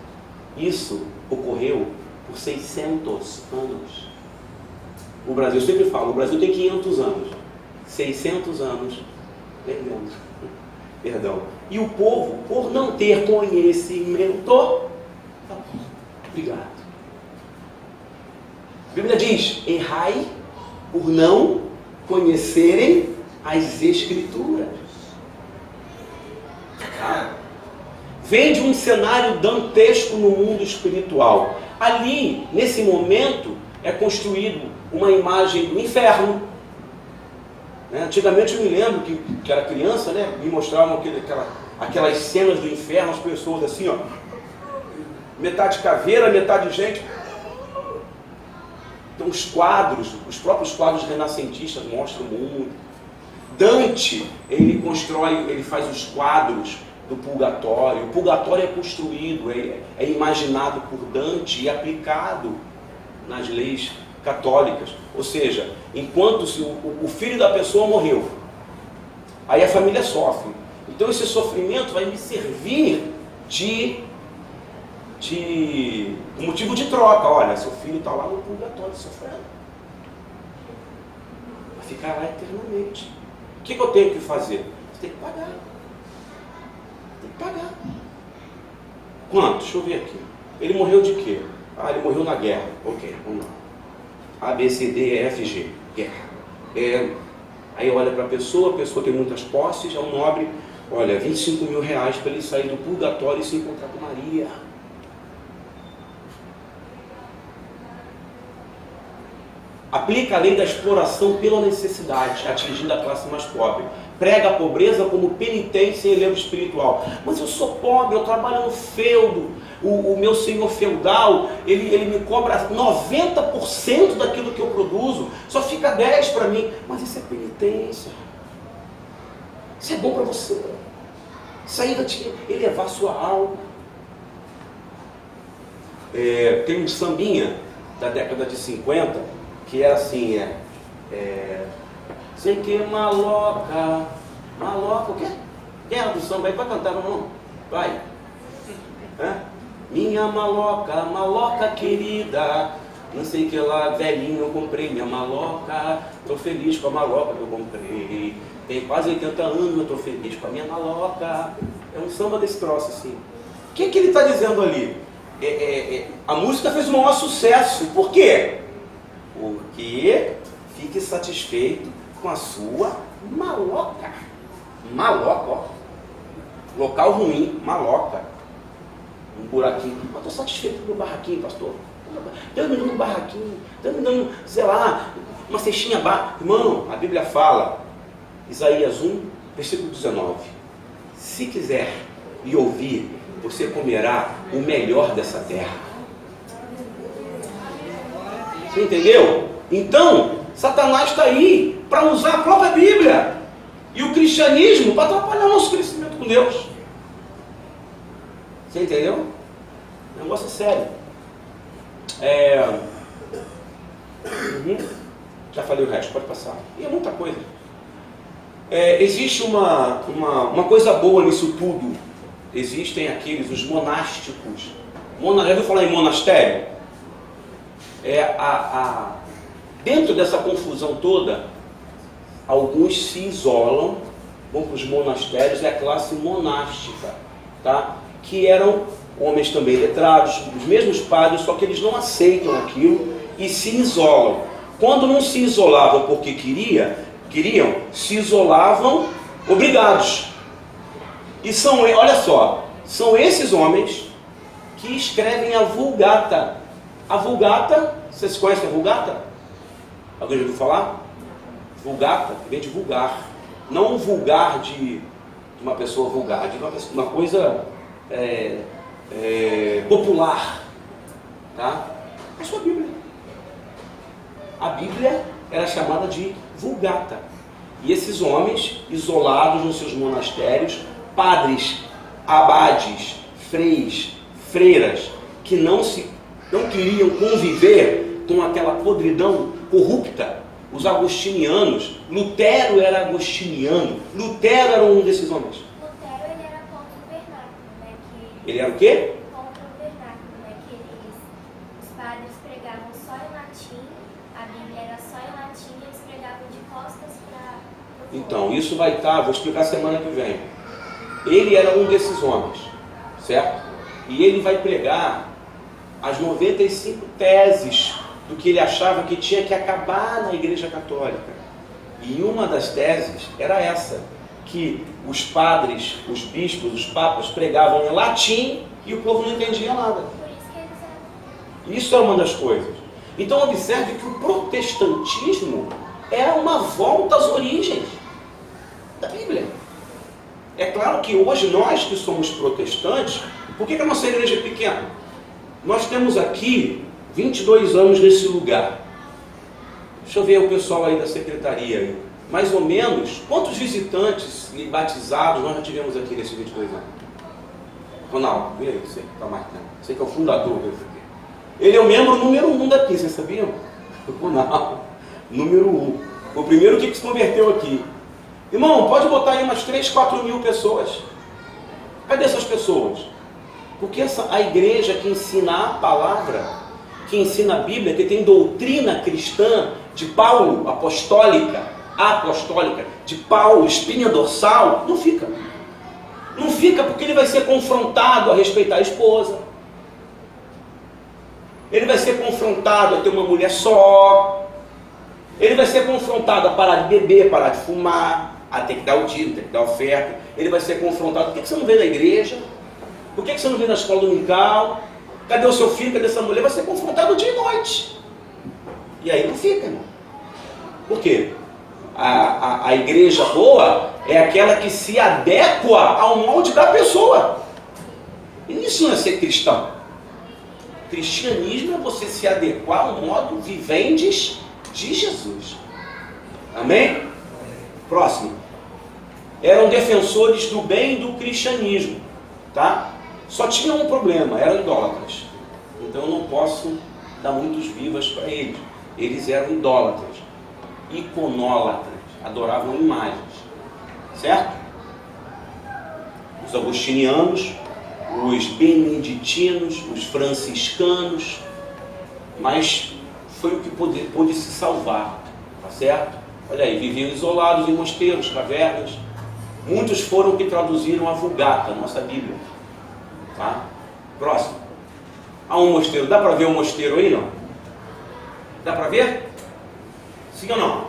Isso ocorreu por 600 anos. O Brasil, eu sempre falo, o Brasil tem 500 anos. 600 anos vendendo. Perdão. E o povo, por não ter conhecimento, obrigado. A Bíblia diz, errai por não conhecerem as Escrituras. Tá? Vem de um cenário dantesco no mundo espiritual. Ali, nesse momento, é construído uma imagem do inferno. Né? Antigamente eu me lembro que era criança, né? Me mostravam aquelas cenas do inferno, as pessoas assim, ó, metade caveira, metade gente. Então os próprios quadros renascentistas mostram muito. Dante, ele faz os quadros do purgatório. O purgatório é construído, é imaginado por Dante e aplicado nas leis católicas. Ou seja, enquanto o filho da pessoa morreu, aí a família sofre. Então esse sofrimento vai me servir de motivo de troca. Olha, seu filho está lá no purgatório sofrendo, vai ficar lá eternamente. O que eu tenho que fazer? Você tem que pagar. Tem que pagar. Quanto? Deixa eu ver aqui. Ele morreu de quê? Ele morreu na guerra. Ok, vamos lá. A, B, C, D, E, F, G. Guerra. Aí olha para a pessoa tem muitas posses, é um nobre. Olha, R$25.000 para ele sair do purgatório e se encontrar com Maria. Aplica a lei da exploração pela necessidade, atingindo a classe mais pobre. Prega a pobreza como penitência e elevo espiritual. Mas eu sou pobre, eu trabalho no feudo. O meu senhor feudal, ele me cobra 90% daquilo que eu produzo. Só fica 10% para mim. Mas isso é penitência. Isso é bom para você. Isso aí vai te elevar a sua alma. Tem um sambinha da década de 50, que era assim, Sei que maloca, maloca, o quê? Guerra do samba aí, vai cantar ou não? Vai. Minha maloca, maloca querida, não sei que lá, velhinho, eu comprei minha maloca, tô feliz com a maloca que eu comprei, tem quase 80 anos, eu tô feliz com a minha maloca. É um samba desse troço assim. O que ele está dizendo ali? A música fez o maior sucesso, por quê? Porque fique satisfeito com a sua maloca. Maloca, ó. Local ruim, maloca. Um buraquinho. Eu estou satisfeito com o meu barraquinho, pastor. Deus me dando um barraquinho. Deus me dando, sei lá, uma cestinha baixa. Irmão, a Bíblia fala, Isaías 1, versículo 19. Se quiser e ouvir, você comerá o melhor dessa terra. Você entendeu? Então, Satanás está aí para usar a própria Bíblia e o cristianismo para atrapalhar o nosso crescimento com Deus. Você entendeu? O negócio é sério. Já falei o resto, pode passar. E é muita coisa. Existe uma coisa boa nisso tudo. Existem aqueles, os monásticos. Já ouviu falar em monastério? Dentro dessa confusão toda, alguns se isolam, vão para os monastérios, é a classe monástica, tá? Que eram homens também letrados, os mesmos padres, só que eles não aceitam aquilo e se isolam. Quando não se isolavam porque queriam, se isolavam obrigados. E olha só, são esses homens que escrevem a Vulgata. A Vulgata, vocês conhecem a Vulgata? Alguém já ouviu falar? Vulgata vem de vulgar. Não um vulgar de uma pessoa vulgar, de uma coisa popular. Tá? É a sua Bíblia. A Bíblia era chamada de Vulgata. E esses homens, isolados nos seus monastérios, padres, abades, freiras, que não queriam conviver com aquela podridão corrupta. Os agostinianos, Lutero era agostiniano, Lutero era um desses homens. Lutero, ele era contra o vernáculo, né? Ele era o quê? Contra o vernáculo, né? Que os padres pregavam só em latim, a Bíblia era só em latim e eles pregavam de costas para o povo. Então, isso vai estar, vou explicar semana que vem. Ele era um desses homens, certo? E ele vai pregar as 95 teses do que ele achava que tinha que acabar na Igreja Católica. E uma das teses era essa, que os padres, os bispos, os papas pregavam em latim e o povo não entendia nada. Por isso que eles eram... Isso é uma das coisas. Então observe que o protestantismo é uma volta às origens da Bíblia. É claro que hoje nós que somos protestantes, por que a nossa igreja é pequena? Nós temos aqui 22 anos nesse lugar. Deixa eu ver o pessoal aí da secretaria aí. Mais ou menos, quantos visitantes e batizados nós já tivemos aqui nesses 22 anos? Ronaldo, vê aí, você que está marcando. Você que é o fundador desse aqui. Ele é o membro número 1 daqui, vocês sabiam? Ronaldo, número 1. O primeiro que se converteu aqui. Irmão, pode botar aí umas 3, 4 mil pessoas. Cadê essas pessoas? Porque a igreja que ensina a palavra, que ensina a Bíblia, que tem doutrina cristã de Paulo, apostólica, de Paulo, espinha dorsal, não fica. Não fica porque ele vai ser confrontado a respeitar a esposa. Ele vai ser confrontado a ter uma mulher só. Ele vai ser confrontado a parar de beber, parar de fumar, a ter que dar o dízimo, ter que dar oferta. Ele vai ser confrontado. Por que você não vê na igreja? Por que você não vê na escola dominical? Cadê o seu filho? Cadê essa mulher? Vai ser confrontado dia e noite. E aí não fica, irmão. Por quê? A igreja boa é aquela que se adequa ao molde da pessoa. E isso não é ser cristão. Cristianismo é você se adequar ao modo vivendes de Jesus. Amém? Próximo. Eram defensores do bem e do cristianismo. Tá? Só tinha um problema, eram idólatras. Então eu não posso dar muitos vivas para eles. Eles eram idólatras, iconólatras. adoravam imagens, certo? Os agostinianos, os beneditinos, os franciscanos, mas foi o que pôde se salvar, tá certo? Olha aí, viviam isolados em mosteiros, cavernas. Muitos foram que traduziram a Vulgata, nossa Bíblia, tá? Próximo. Há um mosteiro, dá para ver um mosteiro aí, não? Dá para ver? Sim ou não?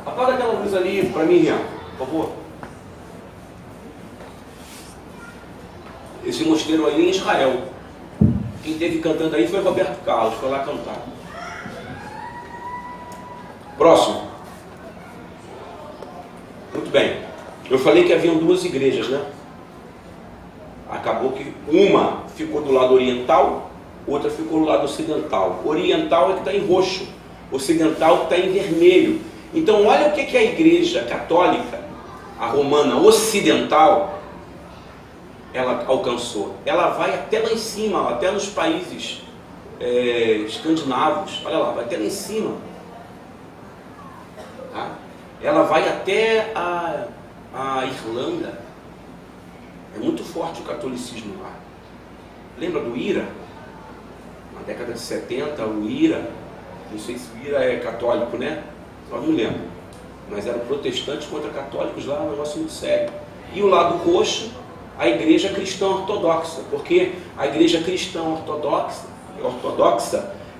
Apaga aquela luz ali para mim, Rian, por favor. Esse mosteiro aí em Israel. Quem teve cantando aí foi Roberto Carlos, foi lá cantar. Próximo. Muito bem. Eu falei que haviam duas igrejas, né? Acabou que uma ficou do lado oriental, outra ficou do lado ocidental. Oriental é que está em roxo, ocidental que está em vermelho. Então olha o que a igreja católica, a romana ocidental, ela alcançou. Ela vai até lá em cima, até nos países escandinavos. Olha lá, vai até lá em cima. Tá? Ela vai até a Irlanda. É muito forte o catolicismo lá. Lembra do IRA? Na década de 70, o IRA, não sei se o IRA é católico, né? Eu não lembro. Mas eram protestantes contra católicos lá, um negócio muito sério. E o lado roxo, a igreja cristã ortodoxa, porque a igreja cristã ortodoxa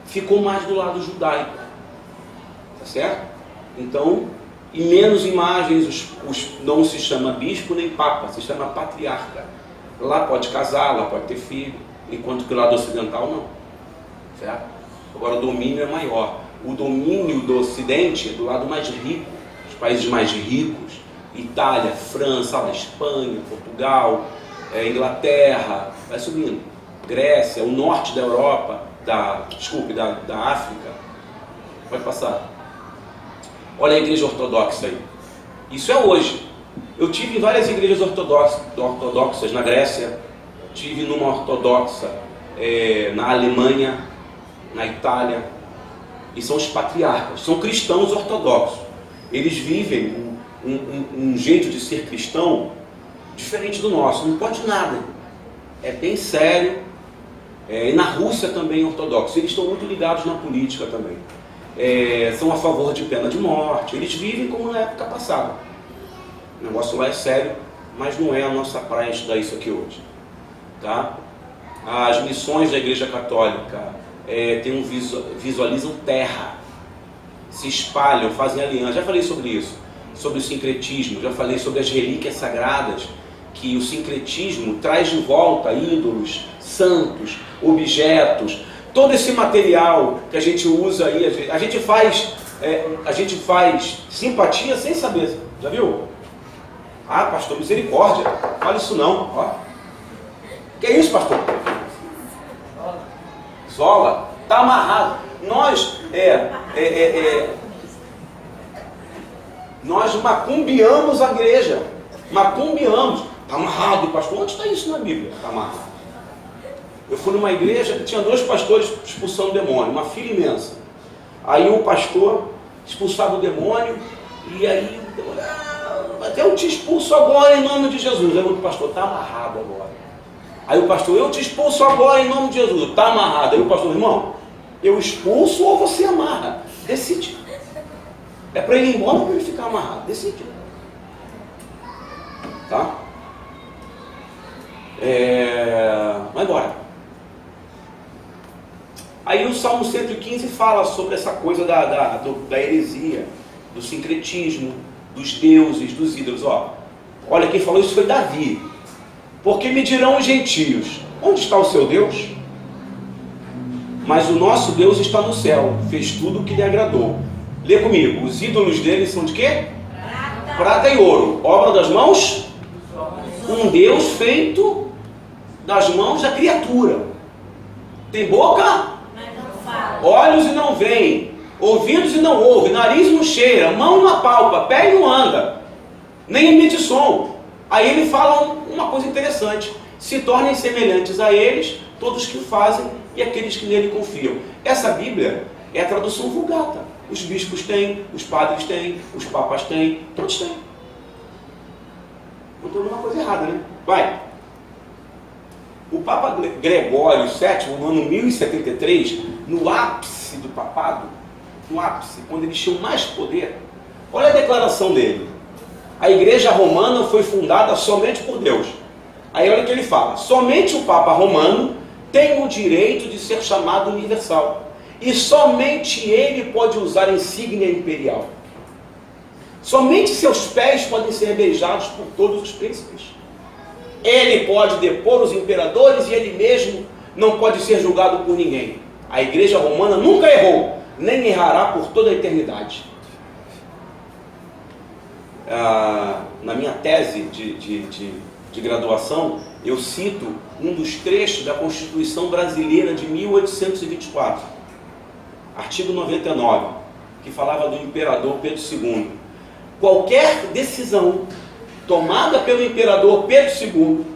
ficou mais do lado judaico, tá certo? Então, e menos imagens, não se chama bispo nem papa, se chama patriarca. Lá pode casar, lá pode ter filho, enquanto que o lado ocidental não, certo? Agora o domínio é maior. O domínio do ocidente é do lado mais rico, os países mais ricos, Itália, França, Espanha, Portugal, Inglaterra, vai subindo, Grécia, o norte da Europa, da África, pode passar. Olha a igreja ortodoxa aí, isso é hoje. Eu tive em várias igrejas ortodoxas na Grécia, tive numa ortodoxa na Alemanha, na Itália, e são os patriarcas, são cristãos ortodoxos. Eles vivem um jeito de ser cristão diferente do nosso, não pode nada, é bem sério. E na Rússia também ortodoxos, eles estão muito ligados na política também, são a favor de pena de morte, eles vivem como na época passada. O negócio lá é sério, mas não é a nossa praia estudar isso aqui hoje, tá? As missões da Igreja Católica visualizam terra, se espalham, fazem aliança. Já falei sobre isso, sobre o sincretismo, já falei sobre as relíquias sagradas, que o sincretismo traz de volta ídolos, santos, objetos, todo esse material que a gente usa aí, a gente faz simpatia sem saber, já viu? Ah, pastor, misericórdia, fala isso não, ó. Que é isso, pastor? Sola, está amarrado. Nós macumbiamos a igreja, macumbiamos. Está amarrado, pastor. Onde está isso na Bíblia? Está amarrado. Eu fui numa igreja que tinha 2 pastores expulsando demônio, uma fila imensa. Aí o pastor expulsava o demônio, e aí, até eu te expulso agora em nome de Jesus. Aí o outro pastor, está amarrado agora. Aí o pastor, eu te expulso agora em nome de Jesus. Está amarrado. Aí o pastor, irmão, eu expulso ou você amarra? Decide. É para ele ir embora ou para ele ficar amarrado? Decide. Tá? Vai embora. Aí o Salmo 115 fala sobre essa coisa da heresia, do sincretismo, dos deuses, dos ídolos. Olha, quem falou isso foi Davi. Porque me dirão os gentios, onde está o seu Deus? Mas o nosso Deus está no céu, fez tudo o que lhe agradou. Lê comigo, os ídolos dele são de quê? Prata e ouro, obra das mãos? Um Deus feito das mãos da criatura. Tem boca? Olhos e não veem, ouvidos e não ouvem, nariz não cheira, mão não apalpa, pé não anda, nem emite som. Aí ele fala uma coisa interessante: se tornem semelhantes a eles todos que o fazem e aqueles que nele confiam. Essa Bíblia é a tradução Vulgata. Os bispos têm, os padres têm, os papas têm, todos têm. Não tem alguma coisa errada, né? Vai. O Papa Gregório VII, no ano 1073, no ápice do papado, no ápice, quando eles tinham mais poder, olha a declaração dele. A Igreja Romana foi fundada somente por Deus. Aí olha o que ele fala. Somente o Papa Romano tem o direito de ser chamado universal. E somente ele pode usar a insígnia imperial. Somente seus pés podem ser beijados por todos os príncipes. Ele pode depor os imperadores e ele mesmo não pode ser julgado por ninguém. A Igreja Romana nunca errou, nem errará por toda a eternidade. Na minha tese de graduação, eu cito um dos trechos da Constituição Brasileira de 1824, artigo 99, que falava do imperador Pedro II. Qualquer decisão tomada pelo imperador Pedro II,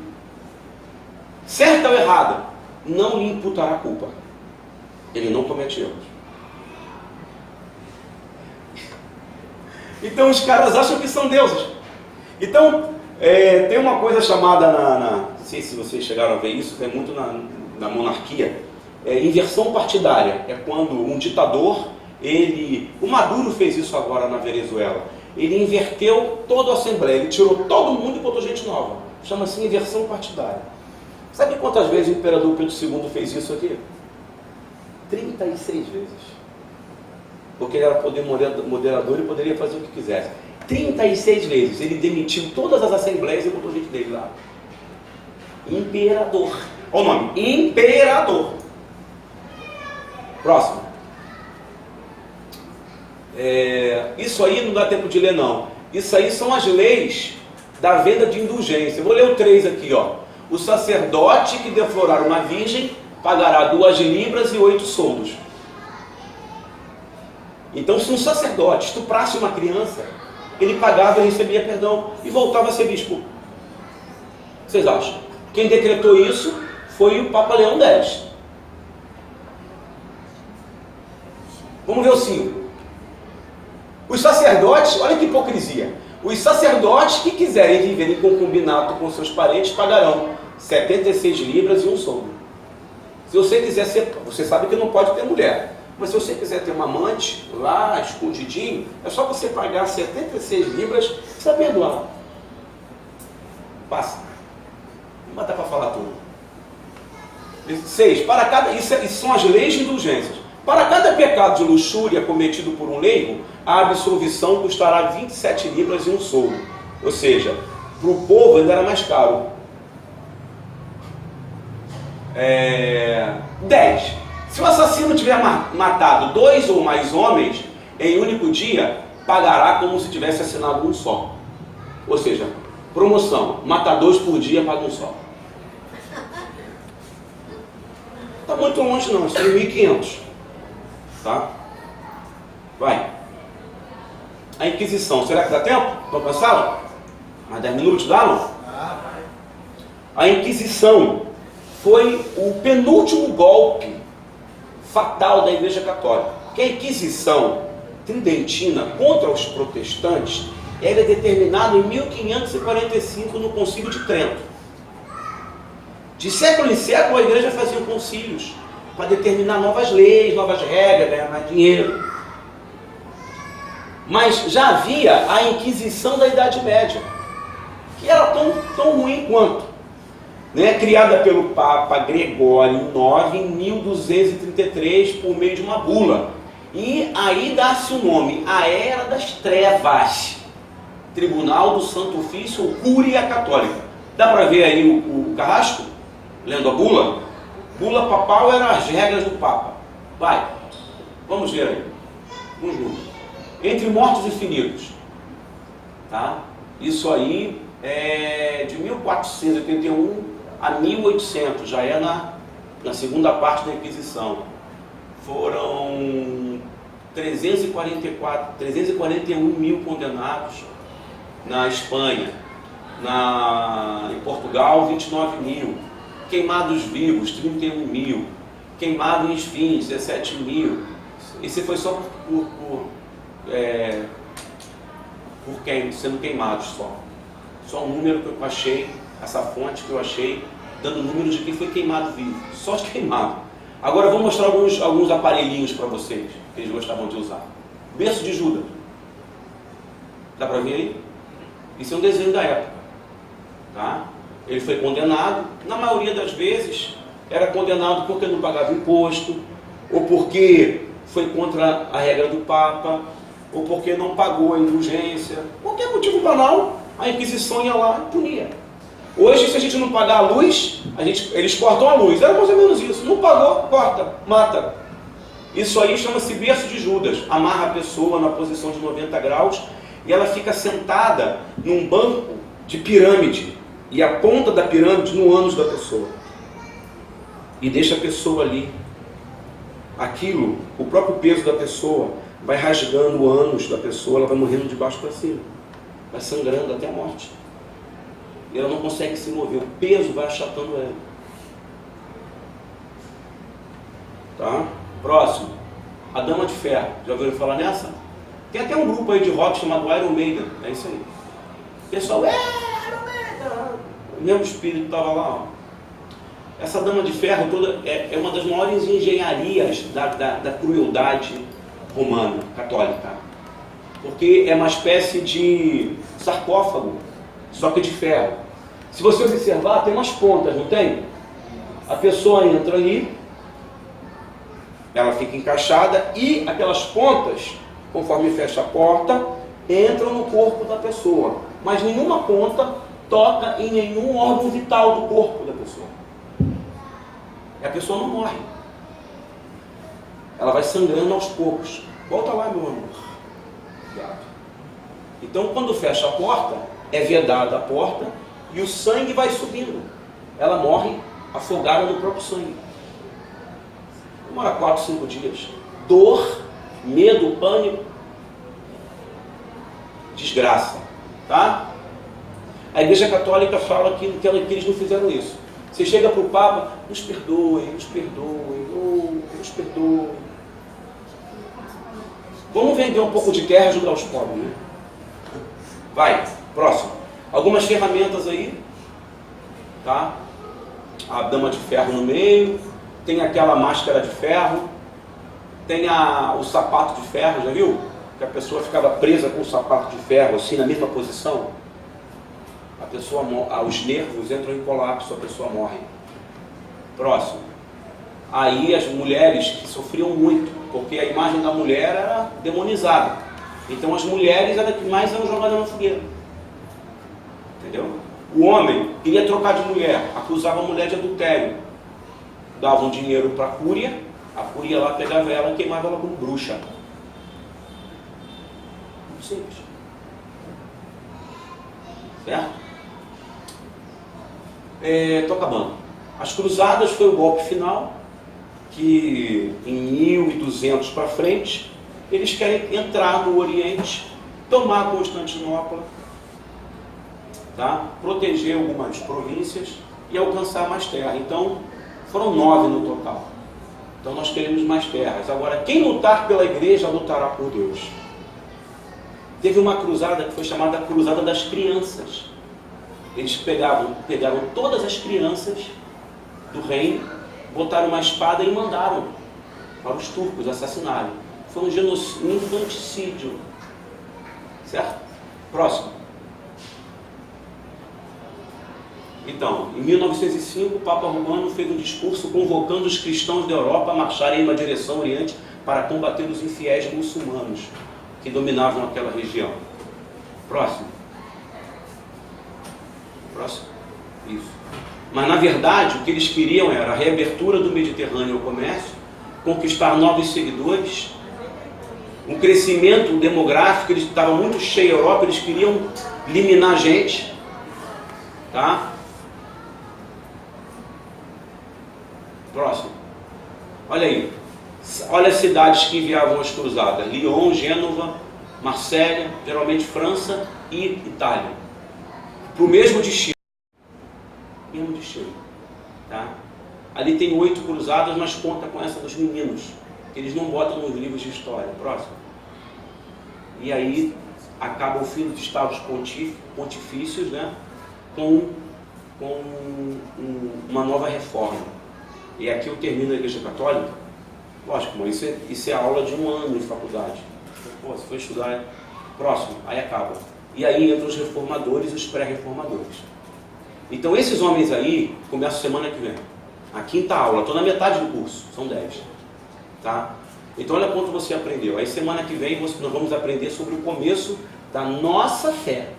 certa ou errada, não lhe imputará culpa. Ele não comete erros. Então os caras acham que são deuses. Então, tem uma coisa chamada, não sei se vocês chegaram a ver isso, é muito na monarquia, inversão partidária. É quando um ditador, o Maduro fez isso agora na Venezuela. Ele inverteu toda a Assembleia, ele tirou todo mundo e botou gente nova. Chama-se inversão partidária. Sabe quantas vezes o imperador Pedro II fez isso aqui? 36 vezes. Porque ele era poder moderador e poderia fazer o que quisesse. 36 vezes. Ele demitiu todas as assembleias e botou gente dele lá. Imperador. Olha o nome. Imperador. Próximo. Isso aí não dá tempo de ler, não. Isso aí são as leis da venda de indulgência. Eu vou ler o 3 aqui, ó. O sacerdote que deflorar uma virgem pagará 2 libras e 8 soldos. Então, se um sacerdote estuprasse uma criança, ele pagava e recebia perdão e voltava a ser bispo. Vocês acham? Quem decretou isso foi o Papa Leão X. Vamos ver o 5. Os sacerdotes, olha que hipocrisia. Os sacerdotes que quiserem viver em concubinato com seus parentes pagarão 76 libras e 1 soldo. Se você quiser ser, você sabe que não pode ter mulher. Mas se você quiser ter uma amante lá, escondidinho, é só você pagar 76 libras e você vai perdoar. Passa. Não dá para falar tudo. 6. Para cada, isso são as leis de indulgências. Para cada pecado de luxúria cometido por um leigo, a absolvição custará 27 libras e 1 soldo. Ou seja, para o povo ainda era mais caro. 10. Se o assassino tiver matado 2 ou mais homens em um único dia, pagará como se tivesse assinado um só. Ou seja, promoção, mata 2 por dia, paga um só. Está muito longe não, isso é 1.500. Tá? Vai. A Inquisição, será que dá tempo? Vamos passar? Mais 10 minutos dá, não? A Inquisição foi o penúltimo golpe fatal da Igreja Católica. Que a Inquisição tridentina contra os protestantes era determinada em 1545 no Concílio de Trento. De século em século a Igreja fazia concílios para determinar novas leis, novas regras, ganhar mais dinheiro. Mas já havia a Inquisição da Idade Média, que era tão ruim quanto, né? Criada pelo Papa Gregório IX em 1233 por meio de uma bula. E aí dá-se o nome, a Era das Trevas, Tribunal do Santo Ofício ou Cúria Católica. Dá para ver aí o carrasco, lendo a bula? Bula papal eram as regras do Papa. Vai, vamos ver aí. Um junto. Entre mortos e feridos. Tá? Isso aí é de 1481 a 1800, já é na segunda parte da Inquisição. Foram 341 mil condenados na Espanha. Em Portugal, 29 mil. Queimados vivos, 31 mil. Queimados em espinhos, 17 mil. Esse foi só sendo queimados só. Só um número que eu achei, essa fonte que eu achei, dando números de quem foi queimado vivo. Só de queimado. Agora eu vou mostrar alguns aparelhinhos para vocês, que eles gostavam de usar. Berço de Judas. Dá para ver aí? Isso é um desenho da época. Tá? Ele foi condenado, na maioria das vezes, era condenado porque não pagava imposto, ou porque foi contra a regra do Papa, ou porque não pagou a indulgência. Qualquer motivo banal, a Inquisição ia lá e punia. Hoje, se a gente não pagar a luz, eles cortam a luz. Era mais ou menos isso. Não pagou, corta, mata. Isso aí chama-se berço de Judas. Amarra a pessoa na posição de 90 graus e ela fica sentada num banco de pirâmide. E a ponta da pirâmide no ânus da pessoa. E deixa a pessoa ali. Aquilo, o próprio peso da pessoa, vai rasgando o ânus da pessoa, ela vai morrendo de baixo para cima. Vai sangrando até a morte. E ela não consegue se mover, o peso vai achatando ela. Tá? Próximo, a Dama de Ferro. Já ouviram falar nessa? Tem até um grupo aí de rock chamado Iron Maiden. É isso aí. O pessoal, Iron Maiden! O mesmo espírito estava lá. Ó. Essa Dama de Ferro toda é uma das maiores engenharias da crueldade romana, católica. Porque é uma espécie de sarcófago, só que de ferro. Se você observar, tem umas pontas, não tem? A pessoa entra ali, ela fica encaixada e aquelas pontas, conforme fecha a porta, entram no corpo da pessoa. Mas nenhuma ponta toca em nenhum órgão vital do corpo da pessoa. E a pessoa não morre. Ela vai sangrando aos poucos. Volta lá, meu amor. Então, quando fecha a porta, é vedada a porta e o sangue vai subindo. Ela morre afogada no próprio sangue. Demora 4, 5 dias. Dor, medo, pânico, desgraça. Tá? A Igreja Católica fala que eles não fizeram isso. Você chega para o Papa, nos perdoem, nos perdoem, nos perdoem. Vamos vender um pouco de terra e ajudar os pobres, né? Vai, próximo. Algumas ferramentas aí, tá? A Dama de Ferro no meio, tem aquela máscara de ferro, tem o sapato de ferro, já viu? Que a pessoa ficava presa com o sapato de ferro, assim, na mesma posição. A pessoa, os nervos entram em colapso, a pessoa morre. Próximo. Aí as mulheres que sofriam muito, porque a imagem da mulher era demonizada. Então as mulheres eram que mais eram jogadas na fogueira. Entendeu? O homem queria trocar de mulher, acusava a mulher de adultério. Davam dinheiro para a cúria lá pegava ela e queimava ela como bruxa. Muito simples. Certo? Estou acabando. As cruzadas foi o golpe final, que em 1200 para frente, eles querem entrar no Oriente, tomar Constantinopla, tá? Proteger algumas províncias e alcançar mais terra. Então, foram 9 no total. Então nós queremos mais terras. Agora, quem lutar pela igreja, lutará por Deus. Teve uma cruzada que foi chamada Cruzada das Crianças. Eles pegaram todas as crianças do reino, botaram uma espada e mandaram para os turcos assassinarem. Foi um genocídio, um infanticídio. Certo? Próximo. Então, em 1905, o Papa Romano fez um discurso convocando os cristãos da Europa a marcharem em uma direção oriente para combater os infiéis muçulmanos que dominavam aquela região. Próximo. Próximo. Isso. Mas, na verdade, o que eles queriam era a reabertura do Mediterrâneo ao comércio, conquistar novos seguidores, um crescimento demográfico. Eles estavam muito cheios a Europa, eles queriam eliminar gente. Tá? Próximo. Olha aí. Olha as cidades que enviavam as cruzadas: Lyon, Gênova, Marsella, geralmente França e Itália. Para o mesmo destino. Tá? Ali tem 8 cruzadas, mas conta com essa dos meninos. que eles não botam nos livros de história. Próximo. E aí acaba o fim dos estados pontifícios, né, com uma nova reforma. E aqui eu termino a Igreja Católica. Lógico, mas isso é aula de 1 ano de faculdade. Pô, se for estudar, próximo, aí acaba. E aí entram os reformadores e os pré-reformadores. Então esses homens aí começam semana que vem. A quinta aula, estou na metade do curso, são 10. Tá? Então olha quanto você aprendeu. Aí semana que vem nós vamos aprender sobre o começo da nossa fé,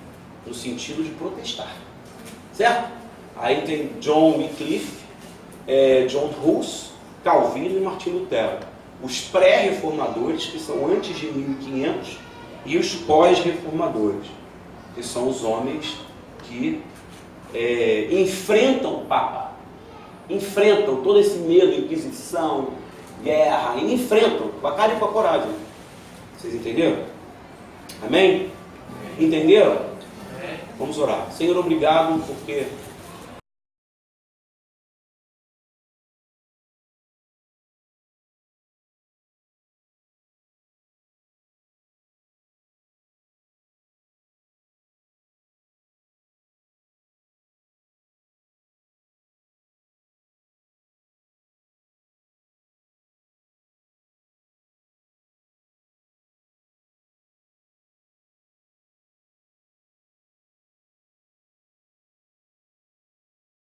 no sentido de protestar. Certo? Aí tem John Wycliffe, John Hus, Calvino e Martinho Lutero. Os pré-reformadores, que são antes de 1500, e os pós-reformadores, que são os homens que enfrentam o Papa, enfrentam todo esse medo, inquisição, guerra, e enfrentam com a cara e com a coragem. Vocês entenderam? Amém? Entenderam? Vamos orar. Senhor, obrigado porque